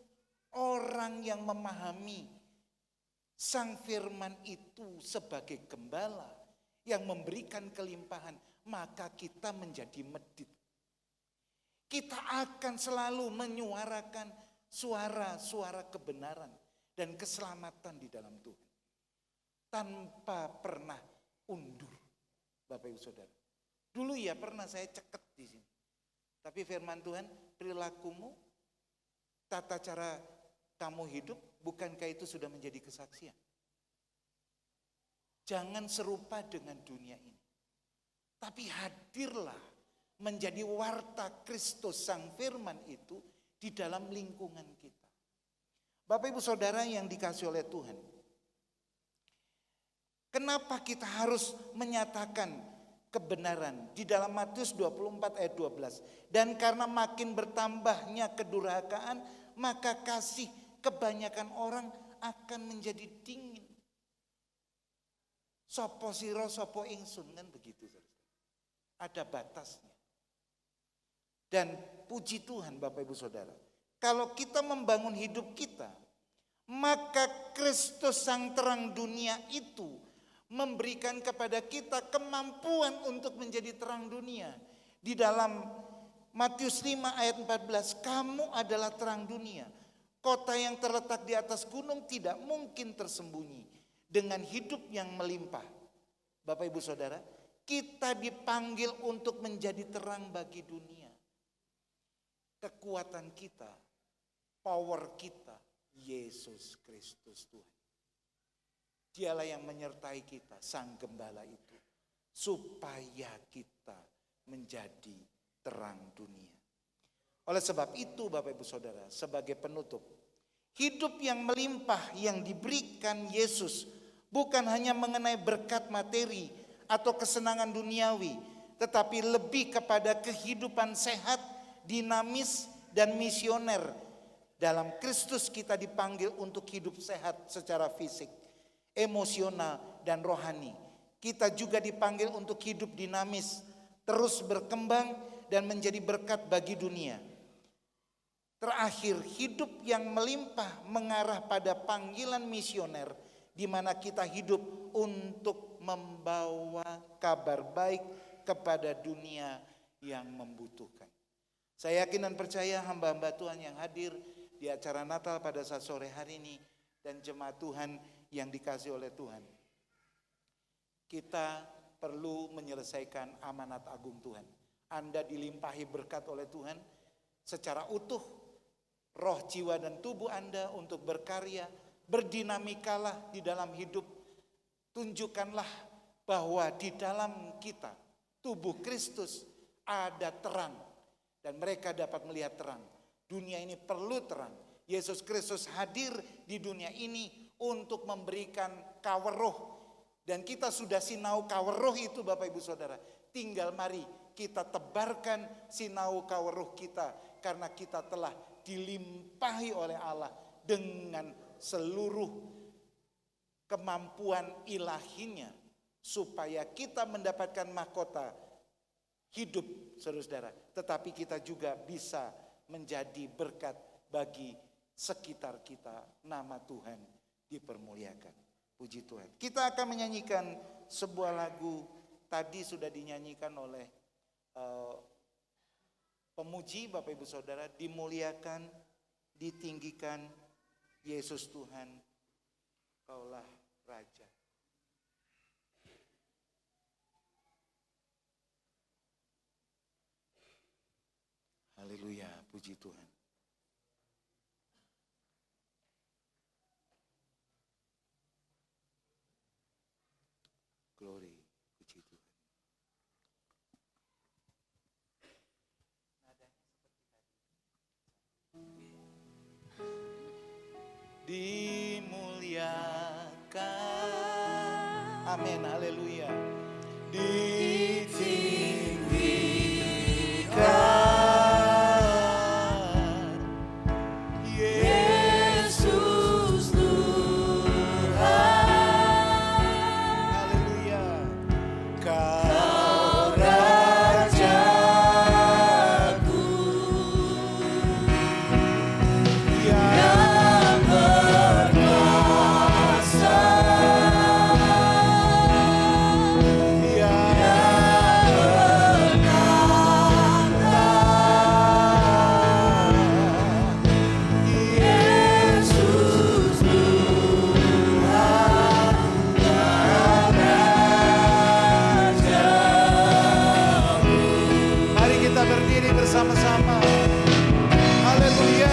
orang yang memahami Sang Firman itu sebagai gembala yang memberikan kelimpahan, maka kita menjadi medit. Kita akan selalu menyuarakan suara-suara kebenaran dan keselamatan di dalam Tuhan. Tanpa pernah undur, Bapak Ibu Saudara. Dulu ya pernah saya ceket di sini. Tapi firman Tuhan, perilakumu, tata cara kamu hidup, bukankah itu sudah menjadi kesaksian? Jangan serupa dengan dunia ini. Tapi hadirlah menjadi warta Kristus Sang Firman itu di dalam lingkungan kita. Bapak Ibu Saudara yang dikasihi oleh Tuhan. Kenapa kita harus menyatakan kebenaran? Di dalam Matius 24 ayat 12. Dan karena makin bertambahnya kedurhakaan, maka kasih kebanyakan orang akan menjadi dingin. Sopo siro sopo ingsun, kan begitu. Ada batasnya. Dan puji Tuhan Bapak Ibu Saudara, kalau kita membangun hidup kita, maka Kristus sang terang dunia itu memberikan kepada kita kemampuan untuk menjadi terang dunia. Di dalam Matius 5 ayat 14, kamu adalah terang dunia. Kota yang terletak di atas gunung tidak mungkin tersembunyi. Dengan hidup yang melimpah. Bapak Ibu Saudara, kita dipanggil untuk menjadi terang bagi dunia. Kekuatan kita, power kita, Yesus Kristus Tuhan. Dialah yang menyertai kita, Sang Gembala itu, supaya kita menjadi terang dunia. Oleh sebab itu Bapak Ibu Saudara, sebagai penutup, hidup yang melimpah yang diberikan Yesus bukan hanya mengenai berkat materi atau kesenangan duniawi, tetapi lebih kepada kehidupan sehat, dinamis, dan misioner. Dalam Kristus kita dipanggil untuk hidup sehat secara fisik, emosional, dan rohani. Kita juga dipanggil untuk hidup dinamis, terus berkembang dan menjadi berkat bagi dunia. Terakhir, hidup yang melimpah mengarah pada panggilan misioner, di mana kita hidup untuk membawa kabar baik kepada dunia yang membutuhkan. Saya yakin dan percaya hamba-hamba Tuhan yang hadir di acara Natal pada saat sore hari ini dan jemaat Tuhan yang dikasihi oleh Tuhan, kita perlu menyelesaikan amanat agung Tuhan. Anda dilimpahi berkat oleh Tuhan secara utuh, roh, jiwa, dan tubuh Anda untuk berkarya. Berdinamikalah di dalam hidup. Tunjukkanlah bahwa di dalam kita, tubuh Kristus, ada terang. Dan mereka dapat melihat terang. Dunia ini perlu terang. Yesus Kristus hadir di dunia ini untuk memberikan kaweruh. Dan kita sudah sinau kaweruh itu Bapak Ibu Saudara. Tinggal mari kita tebarkan sinau kaweruh kita. Karena kita telah dilimpahi oleh Allah dengan seluruh kemampuan ilahinya. Supaya kita mendapatkan mahkota hidup saudara-saudara. Tetapi kita juga bisa menjadi berkat bagi sekitar kita. Nama Tuhan dipermuliakan. Puji Tuhan. Kita akan menyanyikan sebuah lagu. Tadi sudah dinyanyikan oleh pemuji Bapak Ibu Saudara. Dimuliakan, ditinggikan Yesus Tuhan, Kaulah Raja. Haleluya, puji Tuhan. Glory, puji Tuhan. Dimuliakan, amin, haleluya. Ditinggikan Yesus Tuhan, haleluya. Kau Rajaku yang berkuasa, Yesus Tuhan, Rajaku. Mari kita berdiri bersama-sama. Haleluya.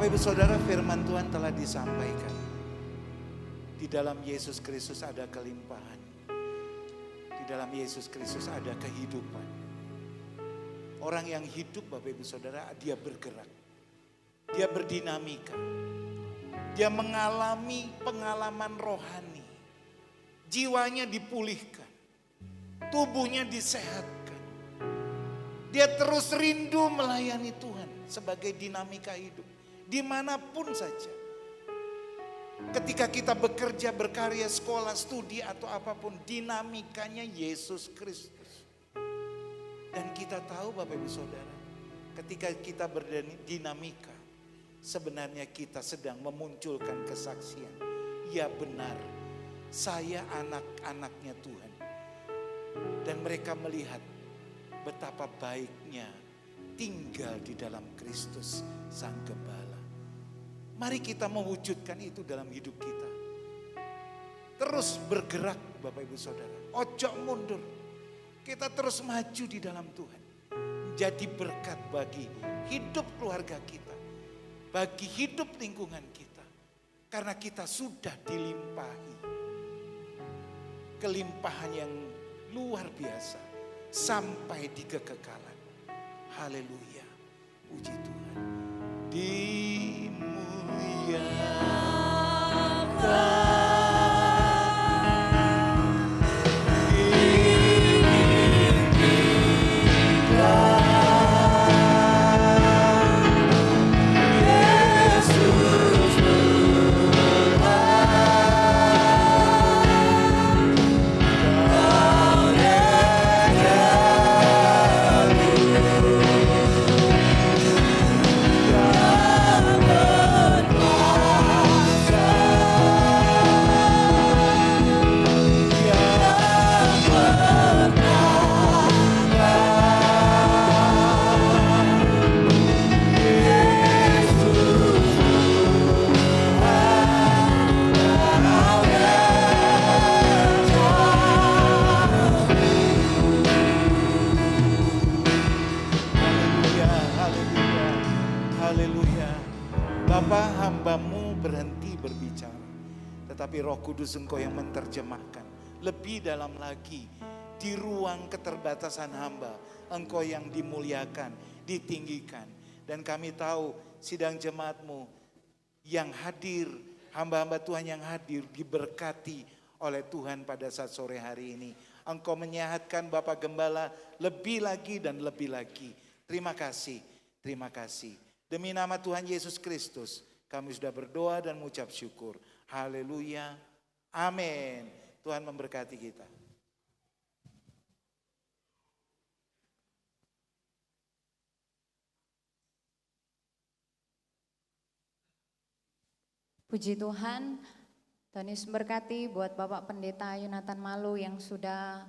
Bapak Ibu Saudara, firman Tuhan telah disampaikan. Di dalam Yesus Kristus ada kelimpahan. Di dalam Yesus Kristus ada kehidupan. Orang yang hidup, Bapak Ibu Saudara, dia bergerak. Dia berdinamika. Dia mengalami pengalaman rohani. Jiwanya dipulihkan. Tubuhnya disehatkan. Dia terus rindu melayani Tuhan sebagai dinamika hidup. Dimanapun saja. Ketika kita bekerja, berkarya, sekolah, studi atau apapun, dinamikanya Yesus Kristus. Dan kita tahu Bapak Ibu Saudara, ketika kita berdinamika, sebenarnya kita sedang memunculkan kesaksian. Ya benar, saya anak-anaknya Tuhan. Dan mereka melihat betapa baiknya tinggal di dalam Kristus Sang Gembala. Mari kita mewujudkan itu dalam hidup kita. Terus bergerak Bapak Ibu Saudara. Ojo mundur. Kita terus maju di dalam Tuhan. Jadi berkat bagi hidup keluarga kita. Bagi hidup lingkungan kita. Karena kita sudah dilimpahi. Kelimpahan yang luar biasa. Sampai di kekekalan. Haleluya. Puji Tuhan. Bapa, hamba-Mu berhenti berbicara. Tetapi Roh Kudus Engkau yang menerjemahkan. Lebih dalam lagi, di ruang keterbatasan hamba, Engkau yang dimuliakan, ditinggikan. Dan kami tahu sidang jemaat-Mu yang hadir, hamba-hamba Tuhan yang hadir, diberkati oleh Tuhan pada saat sore hari ini. Engkau menyehatkan Bapak Gembala lebih lagi dan lebih lagi. Terima kasih, terima kasih. Demi nama Tuhan Yesus Kristus, kami sudah berdoa dan mengucap syukur. Haleluya, amin. Tuhan memberkati kita. Puji Tuhan, Tuhan Yesus memberkati buat Bapak Pendeta Yonatan Malu yang sudah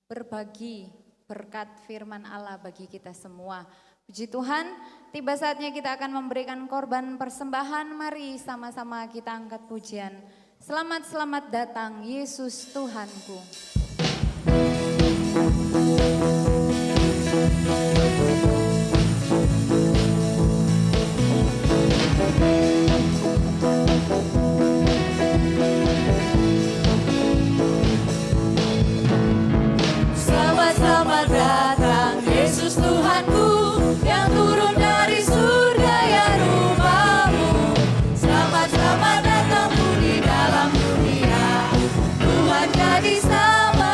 berbagi berkat firman Allah bagi kita semua. Puji Tuhan, tiba saatnya kita akan memberikan korban persembahan. Mari sama-sama kita angkat pujian. Selamat datang Yesus Tuhanku. Selamat datang Yesus Tuhanku, yang turun dari surga ya rumahmu. Selamat datang di dalam dunia. Tuhan jadi sama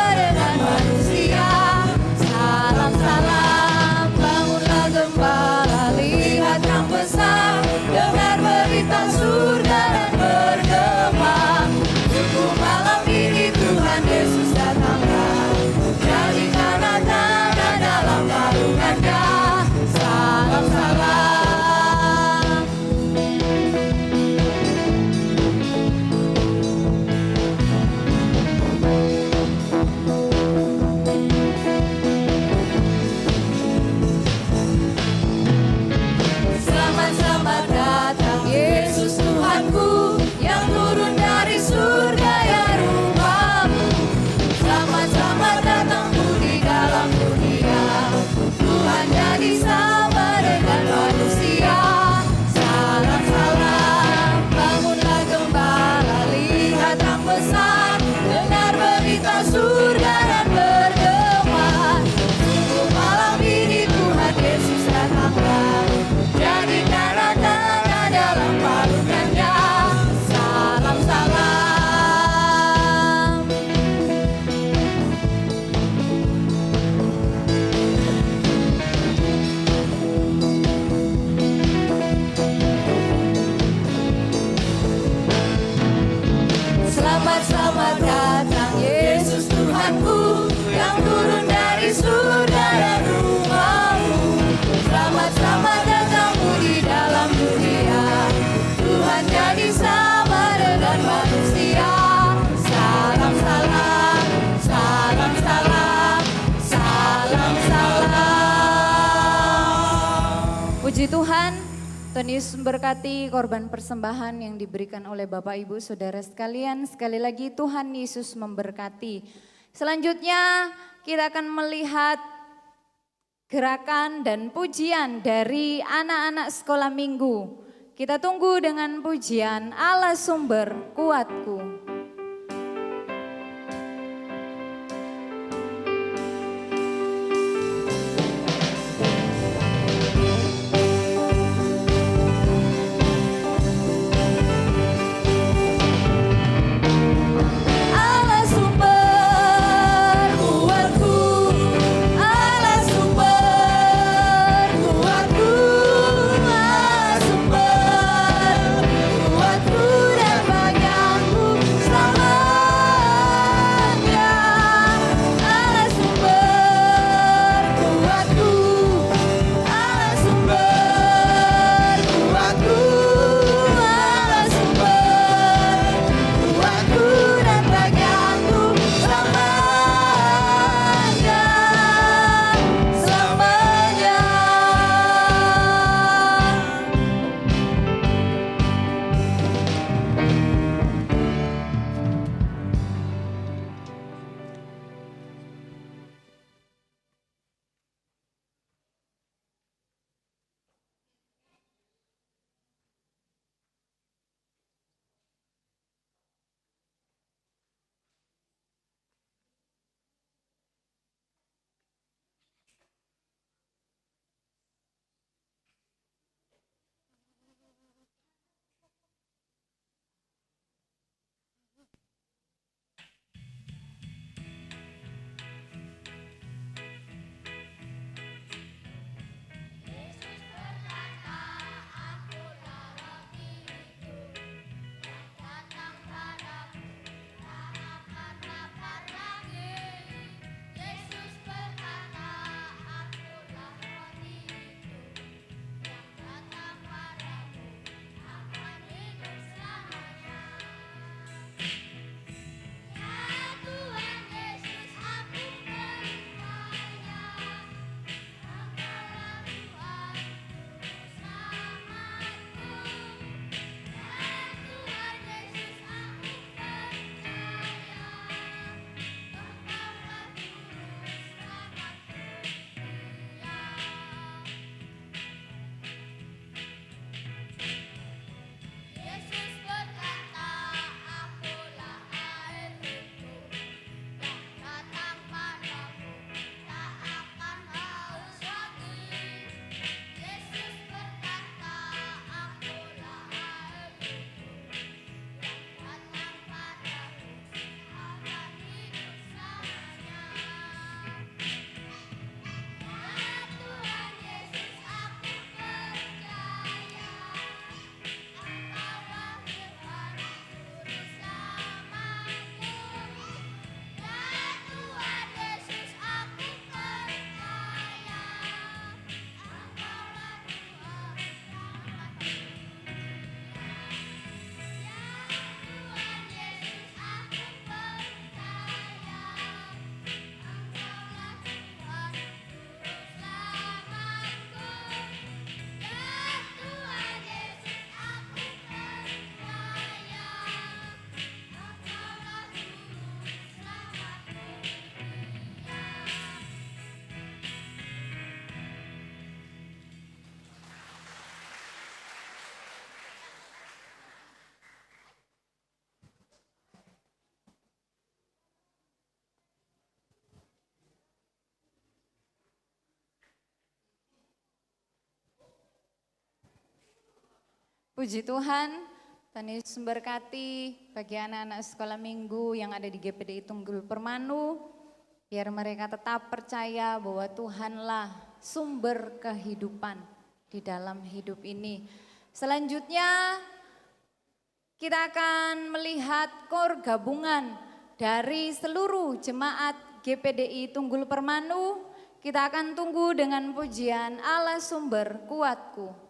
Puji Tuhan, Tuhan Yesus memberkati korban persembahan yang diberikan oleh Bapak Ibu Saudara sekalian. Sekali lagi Tuhan Yesus memberkati. Selanjutnya kita akan melihat gerakan dan pujian dari anak-anak sekolah minggu. Kita tunggu dengan pujian Allah sumber kuatku. Puji Tuhan, Tuhan Yesus memberkati bagi anak-anak sekolah minggu yang ada di GPDI Tunggul Permanu, biar mereka tetap percaya bahwa Tuhanlah sumber kehidupan di dalam hidup ini. Selanjutnya kita akan melihat kor gabungan dari seluruh jemaat GPDI Tunggul Permanu. Kita akan tunggu dengan pujian Allah sumber kuatku.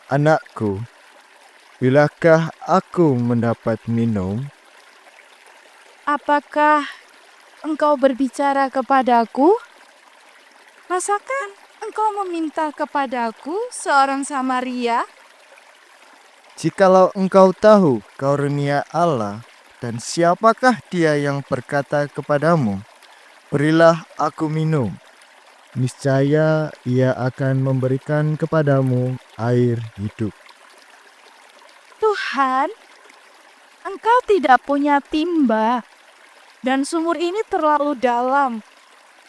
Anakku, bilakah aku mendapat minum? Apakah engkau berbicara kepadaku? Masakan engkau meminta kepadaku seorang Samaria? Jikalau engkau tahu karunia Allah dan siapakah dia yang berkata kepadamu, berilah aku minum, niscaya ia akan memberikan kepadamu air hidup. Tuhan, engkau tidak punya timba, dan sumur ini terlalu dalam.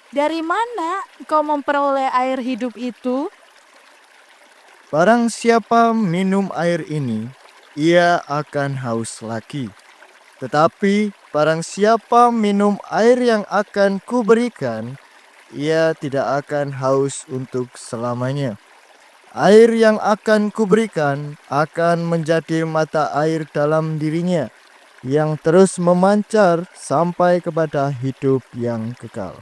Dari mana engkau memperoleh air hidup itu? Barang siapa minum air ini, ia akan haus lagi. Tetapi barang siapa minum air yang akan kuberikan, ia tidak akan haus untuk selamanya. Air yang akan kuberikan akan menjadi mata air dalam dirinya, yang terus memancar sampai kepada hidup yang kekal.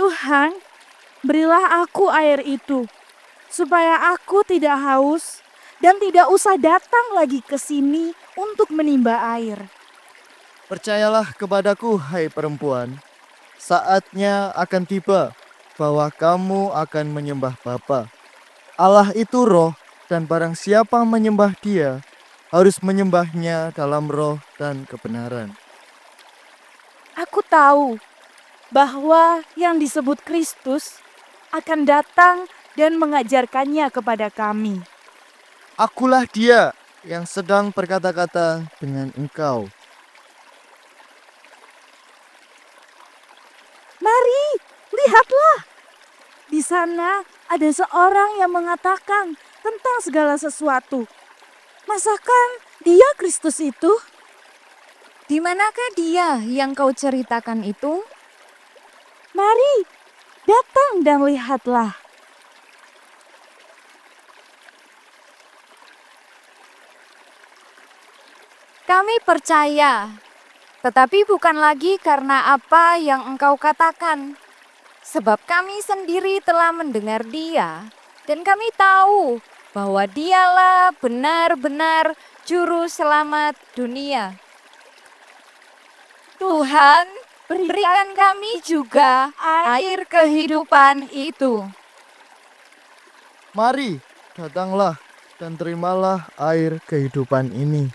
Tuhan, berilah aku air itu, supaya aku tidak haus dan tidak usah datang lagi ke sini untuk menimba air. Percayalah kepadaku, hai perempuan, saatnya akan tiba bahwa kamu akan menyembah Bapa. Allah itu roh, dan barang siapa menyembah Dia harus menyembahnya dalam roh dan kebenaran. Aku tahu bahwa yang disebut Kristus akan datang dan mengajarkannya kepada kami. Akulah Dia yang sedang berkata-kata dengan engkau. Mari, lihatlah. Di sana ada seorang yang mengatakan tentang segala sesuatu. Masakan dia Kristus itu? Di manakah dia yang kau ceritakan itu? Mari, datang dan lihatlah. Kami percaya, tetapi bukan lagi karena apa yang engkau katakan. Sebab kami sendiri telah mendengar dia, dan kami tahu bahwa dialah benar-benar juru selamat dunia. Tuhan, berikan kami juga air kehidupan itu. Mari, datanglah dan terimalah air kehidupan ini.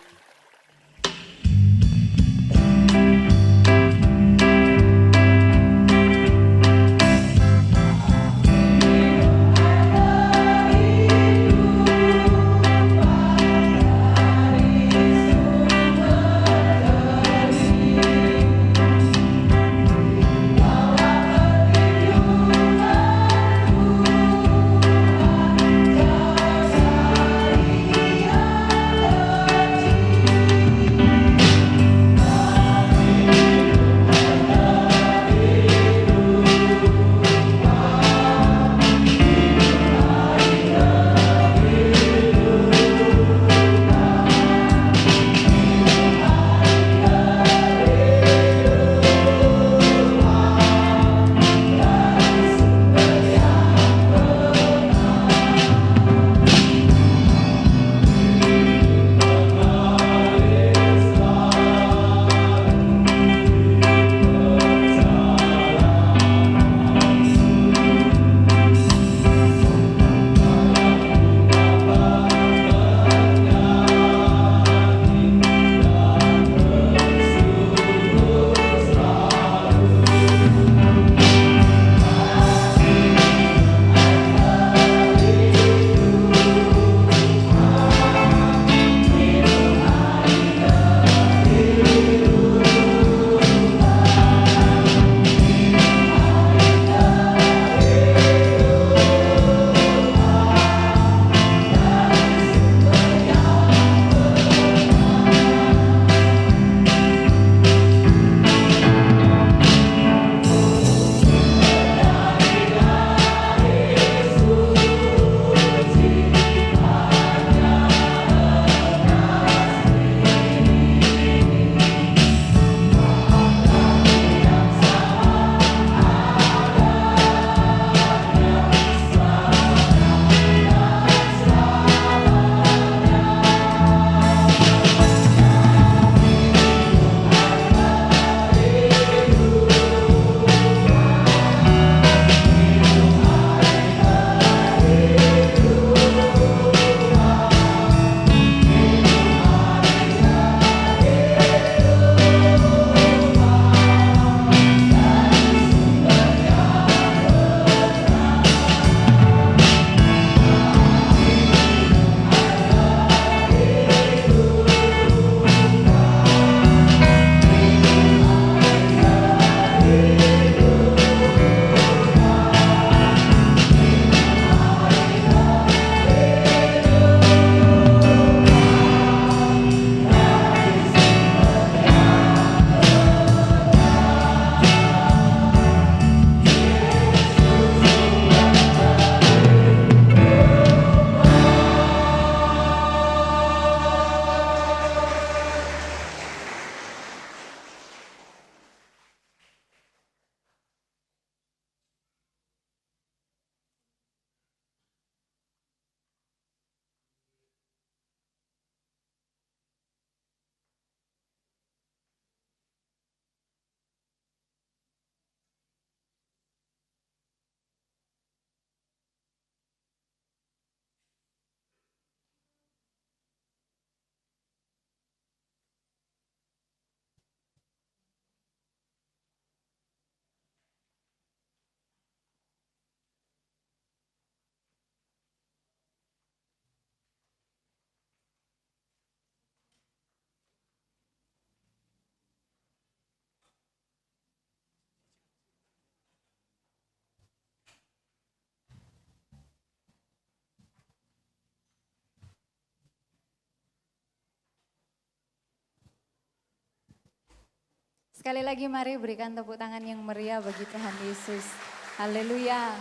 Sekali lagi mari berikan tepuk tangan yang meriah bagi Tuhan Yesus. Haleluya.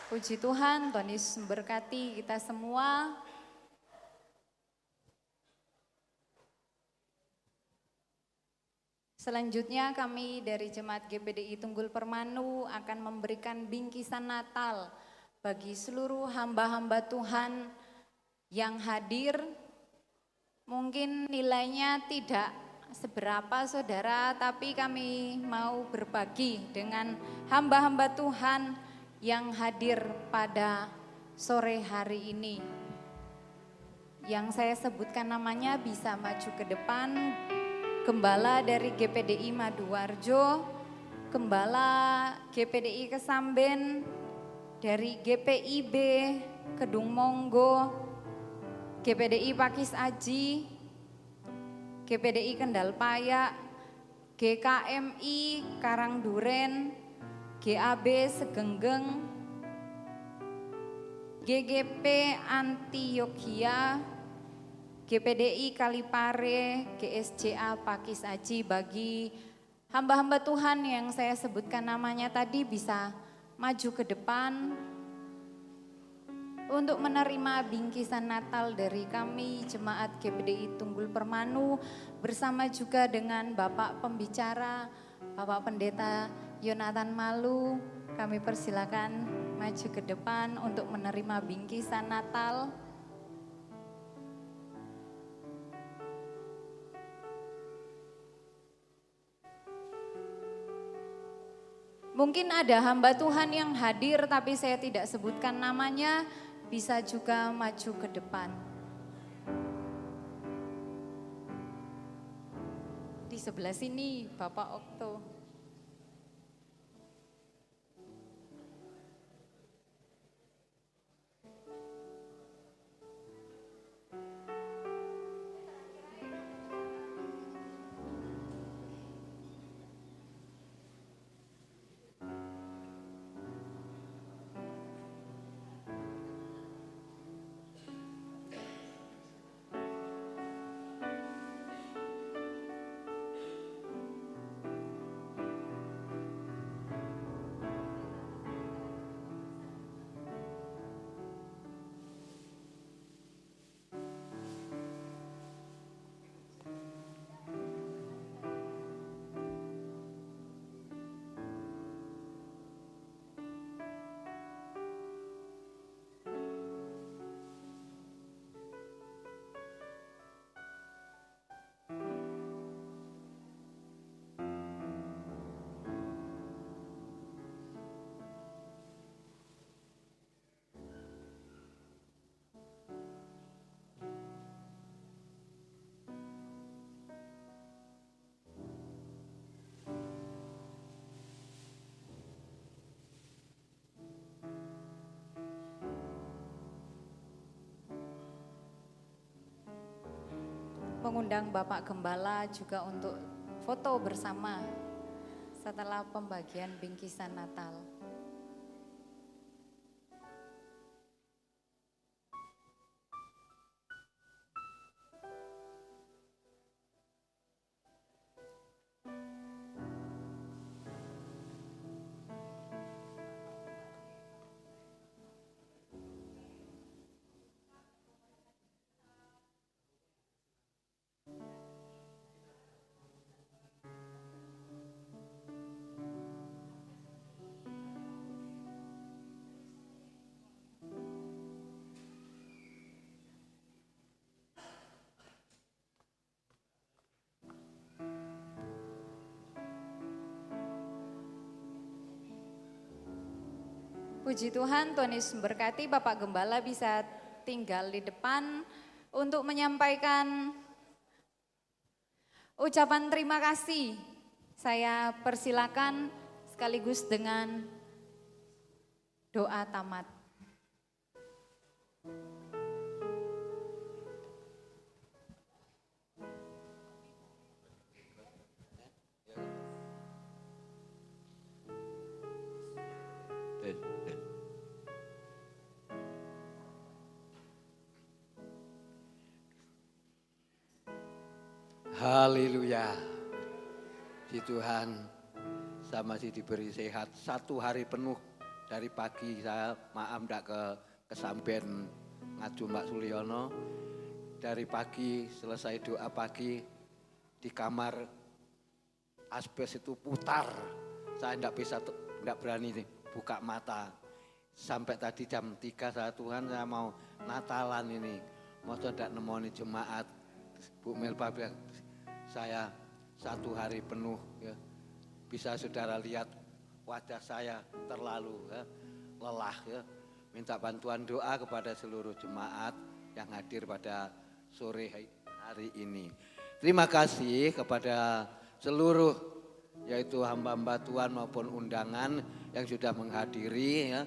Puji Tuhan, Tuhan Yesus memberkati kita semua. Selanjutnya kami dari Jemaat GPDI Tunggul Permanu akan memberikan bingkisan Natal bagi seluruh hamba-hamba Tuhan yang hadir. Mungkin nilainya tidak seberapa saudara, tapi kami mau berbagi dengan hamba-hamba Tuhan yang hadir pada sore hari ini. Yang saya sebutkan namanya bisa maju ke depan. Gembala dari GPDI Maduwarjo, Gembala GPDI Kesamben, dari GPIB Kedung Monggo, GPDI Pakis Aji, GPDI Kendal Payak, GKMI Karangduren, GAB Segenggeng, GGP Antioquia, GPDI Kalipare, GSJA Pakis Aji. Bagi hamba-hamba Tuhan yang saya sebutkan namanya tadi bisa maju ke depan untuk menerima bingkisan Natal dari kami Jemaat GPDI Tunggul Permanu bersama juga dengan Bapak Pembicara, Bapak Pendeta Yonatan Malu. Kami persilakan maju ke depan untuk menerima bingkisan Natal. Mungkin ada hamba Tuhan yang hadir tapi saya tidak sebutkan namanya, bisa juga maju ke depan. Di sebelah sini Bapak Okto. Mengundang Bapak Gembala juga untuk foto bersama setelah pembagian bingkisan Natal. Puji Tuhan, Tuhan Yesus memberkati. Bapak Gembala bisa tinggal di depan untuk menyampaikan ucapan terima kasih. Saya persilakan sekaligus dengan doa tamat. Haleluya. Puji Tuhan, saya masih diberi sehat 1 hari penuh dari pagi. Saya maaf tidak kesampean ngaju Mbak Suliono. Dari pagi selesai doa pagi di kamar asbes itu putar. Saya tidak berani buka mata. Sampai tadi jam 3 saya Tuhan saya mau Natalan ini. Mau tidak nemoni jemaat. Bu Melba bilang saya 1 hari penuh ya. Bisa saudara lihat wajah saya terlalu lelah ya. Minta bantuan doa kepada seluruh jemaat yang hadir pada sore hari ini. Terima kasih kepada seluruh yaitu hamba-hamba Tuhan maupun undangan yang sudah menghadiri ya.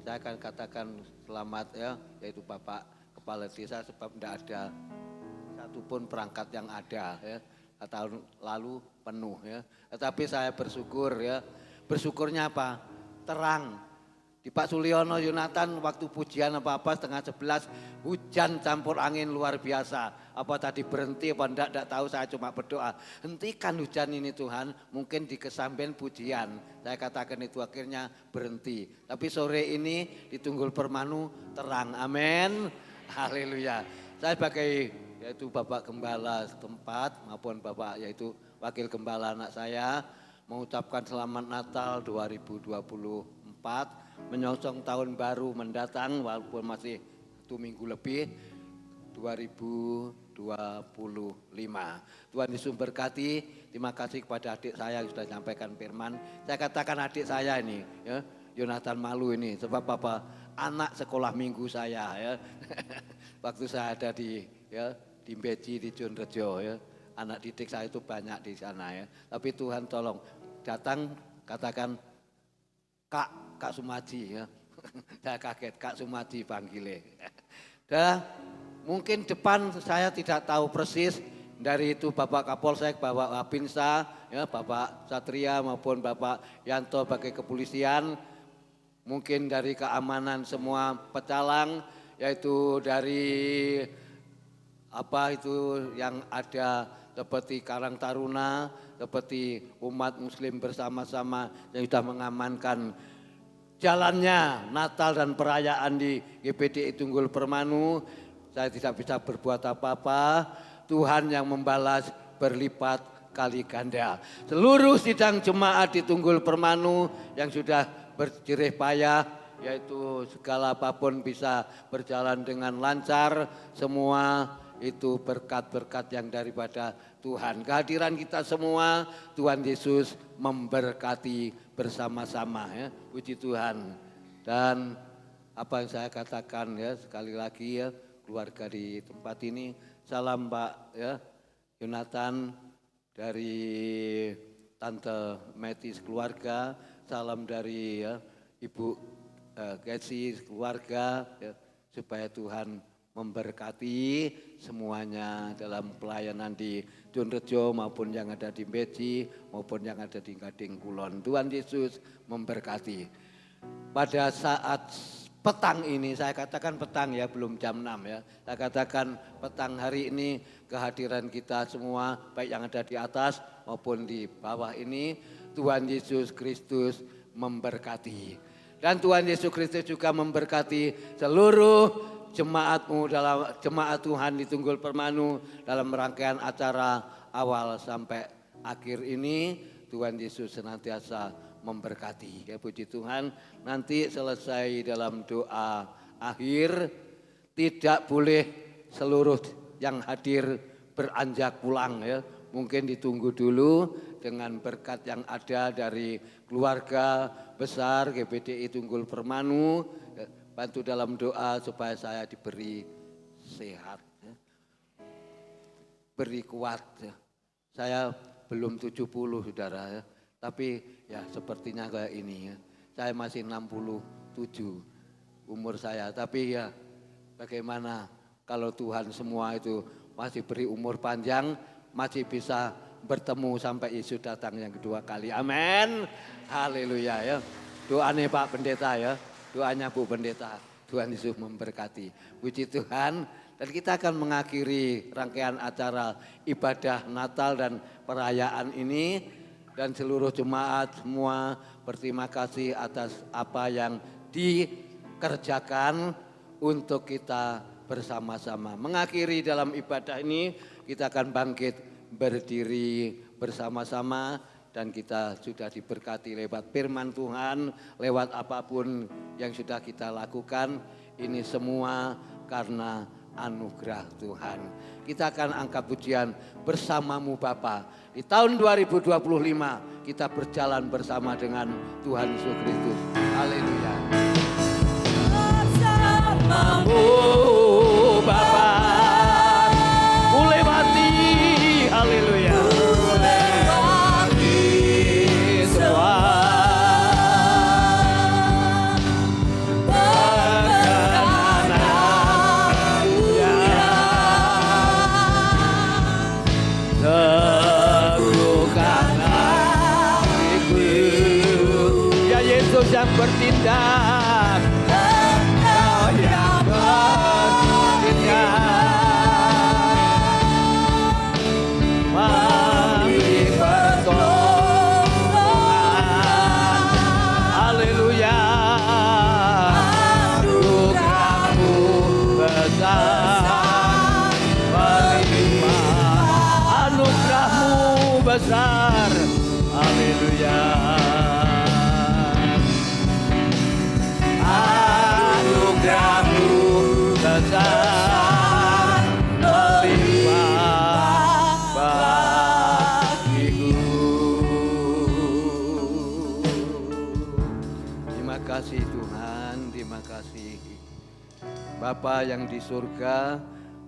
Saya akan katakan selamat ya, yaitu Bapak Kepala Desa sebab tidak ada satupun perangkat yang ada ya. Tahun lalu penuh ya. Tetapi saya bersyukur ya. Bersyukurnya apa? Terang. Di Pak Suliono Yonatan waktu pujian apa-apa 10:30 hujan campur angin luar biasa. Apa tadi berhenti apa enggak tahu, saya cuma berdoa. Hentikan hujan ini Tuhan, mungkin di kesampaian pujian. Saya katakan itu akhirnya berhenti. Tapi sore ini di Tunggul Permanu terang. Amin. Haleluya. Saya sebagai yaitu Bapak Gembala setempat maupun Bapak yaitu Wakil Gembala anak saya mengucapkan selamat Natal 2024 menyongsong tahun baru mendatang walaupun masih 1 minggu lebih 2025. Tuhan Yesus berkati. Terima kasih kepada adik saya yang sudah menyampaikan firman. Saya katakan adik saya ini ya, Yonatan malu ini sebab Bapak anak sekolah minggu saya ya. Waktu saya ada di Mbeci di Jonrejo ya. Anak didik saya itu banyak di sana ya. Tapi Tuhan tolong datang katakan Kak Sumaji ya. Saya kaget Kak Sumaji panggilnya. Dan mungkin depan saya tidak tahu persis dari itu Bapak Kapolsek, Bapak Wapinsa, ya, Bapak Satria maupun Bapak Yanto sebagai kepolisian. Mungkin dari keamanan semua pecalang yaitu dari apa itu yang ada seperti Karang Taruna, seperti umat muslim bersama-sama yang sudah mengamankan jalannya Natal dan perayaan di GPDI Tunggul Permanu. Saya tidak bisa berbuat apa-apa, Tuhan yang membalas berlipat kali ganda. Seluruh sidang jemaat di Tunggul Permanu yang sudah berjerih payah, yaitu segala apapun bisa berjalan dengan lancar, semua itu berkat-berkat yang daripada Tuhan. Kehadiran kita semua, Tuhan Yesus memberkati bersama-sama ya. Puji Tuhan. Dan apa yang saya katakan ya, sekali lagi ya, keluarga di tempat ini, salam Pak ya, Yonatan dari Tante Metis keluarga, salam dari ya, Ibu Getsi keluarga ya, supaya Tuhan memberkati semuanya dalam pelayanan di Jonrejo maupun yang ada di Mbeci maupun yang ada di Gading Kulon. Tuhan Yesus memberkati. Pada saat petang ini, saya katakan petang ya, belum jam 6 ya. Saya katakan petang hari ini kehadiran kita semua baik yang ada di atas maupun di bawah ini, Tuhan Yesus Kristus memberkati. Dan Tuhan Yesus Kristus juga memberkati seluruh jemaatmu dalam jemaat Tuhan di Tunggul Permanu dalam rangkaian acara awal sampai akhir ini. Tuhan Yesus senantiasa memberkati. Ya, puji Tuhan. Nanti selesai dalam doa akhir, tidak boleh seluruh yang hadir beranjak pulang ya. Mungkin ditunggu dulu dengan berkat yang ada dari keluarga besar GPDI Tunggul Permanu. Bantu dalam doa supaya saya diberi sehat, ya. Beri kuat. Ya. Saya belum 70 saudara ya, tapi ya sepertinya kayak ini ya. Saya masih 67 umur saya, tapi ya bagaimana kalau Tuhan semua itu masih beri umur panjang, masih bisa bertemu sampai Yesus datang yang kedua kali. Amin. Haleluya ya. Doanya Pak Pendeta ya. Doanya Bu Pendeta, Tuhan Yesus memberkati. Puji Tuhan, dan kita akan mengakhiri rangkaian acara ibadah Natal dan perayaan ini dan seluruh jemaat semua berterima kasih atas apa yang dikerjakan untuk kita bersama-sama. Mengakhiri dalam ibadah ini kita akan bangkit berdiri bersama-sama dan kita sudah diberkati lewat firman Tuhan, lewat apapun yang sudah kita lakukan. Ini semua karena anugerah Tuhan. Kita akan angkat pujian bersamamu Bapa. Di tahun 2025 kita berjalan bersama dengan Tuhan Yesus Kristus. Haleluya. Bersamamu Bapa. Kulewati, haleluya. Kulewati semua. Yang bertindak, Engkau yang bertindak, mari pertolongan, haleluya, anugerah-Mu besar, melimpah, anugerah-Mu besar, haleluya. Anugerah-Mu besar melimpah bagiku. Terima kasih Tuhan, terima kasih. Bapa yang di surga,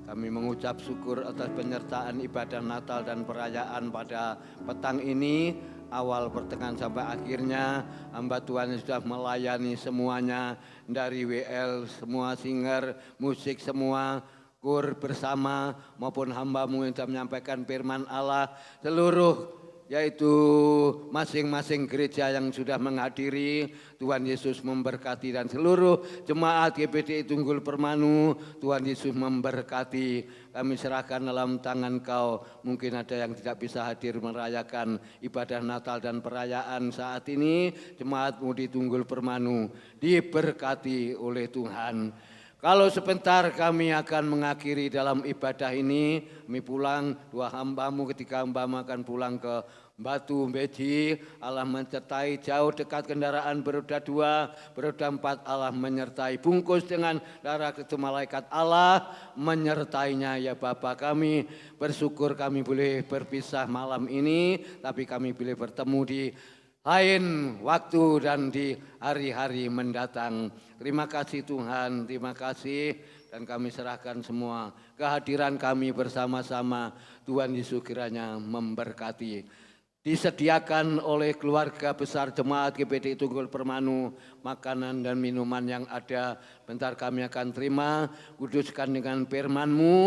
kami mengucap syukur atas penyertaan ibadah Natal dan perayaan pada petang ini. Awal, pertengahan sampai akhirnya hamba Tuhan yang sudah melayani semuanya, dari WL, semua singer, musik semua, kur bersama maupun hamba-Mu yang sudah menyampaikan firman Allah, seluruh yaitu masing-masing gereja yang sudah menghadiri. Tuhan Yesus memberkati dan seluruh jemaat GPDI Tunggul Permanu, Tuhan Yesus memberkati. Kami serahkan dalam tangan Kau. Mungkin ada yang tidak bisa hadir merayakan ibadah Natal dan perayaan saat ini. Jemaat-Mu di Tunggul Permanu diberkati oleh Tuhan. Kalau sebentar kami akan mengakhiri dalam ibadah ini, kami pulang, dua hamba-Mu ketika hamba-Mu akan pulang ke Batu Beji, Allah menyertai, jauh dekat kendaraan beroda 2, beroda 4, Allah menyertai, bungkus dengan darah ketua malaikat, Allah menyertainya. Ya Bapa, kami bersyukur kami boleh berpisah malam ini, tapi kami boleh bertemu di lain waktu dan di hari-hari mendatang. Terima kasih Tuhan, terima kasih, dan kami serahkan semua kehadiran kami bersama-sama. Tuhan Yesus kiranya memberkati. Disediakan oleh keluarga besar jemaat GPDI Tunggul Permanu makanan dan minuman yang ada. Bentar kami akan terima, kuduskan dengan firman-Mu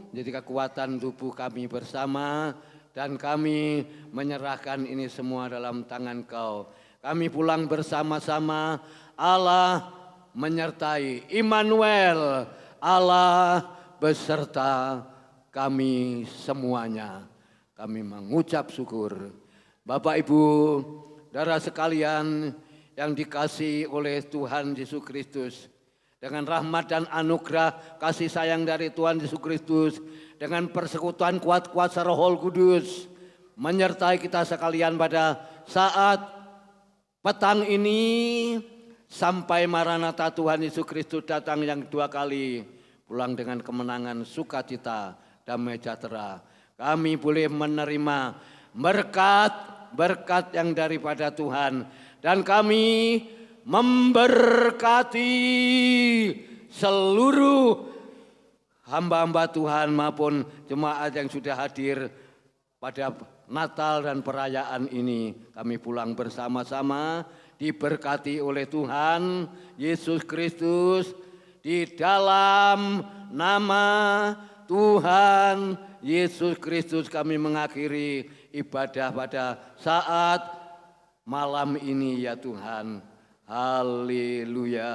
menjadi kekuatan tubuh kami bersama. Dan kami menyerahkan ini semua dalam tangan Kau. Kami pulang bersama-sama, Allah menyertai, Immanuel, Allah beserta kami semuanya. Kami mengucap syukur. Bapak Ibu, saudara sekalian yang dikasihi oleh Tuhan Yesus Kristus, dengan rahmat dan anugerah kasih sayang dari Tuhan Yesus Kristus, dengan persekutuan kuat kuasa Roh Kudus menyertai kita sekalian pada saat petang ini sampai Maranatha Tuhan Yesus Kristus datang yang kedua kali, pulang dengan kemenangan, sukacita, damai sejahtera. Kami boleh menerima berkat yang daripada Tuhan, dan kami memberkati seluruh hamba-hamba Tuhan maupun jemaat yang sudah hadir pada Natal dan perayaan ini. Kami pulang bersama-sama diberkati oleh Tuhan Yesus Kristus, di dalam nama Tuhan Yesus Kristus kami mengakhiri ibadah pada saat malam ini ya Tuhan. Haleluya.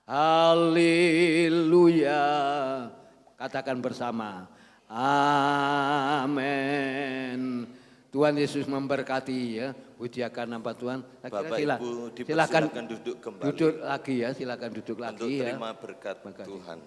Haleluya. Katakan bersama. Amin. Tuhan Yesus memberkati ya. Pujiakan nama Tuhan. Bapak Silakan Ibu dipersilakan duduk kembali duduk lagi ya, silakan duduk lagi untuk ya. terima berkat Berkati. Tuhan.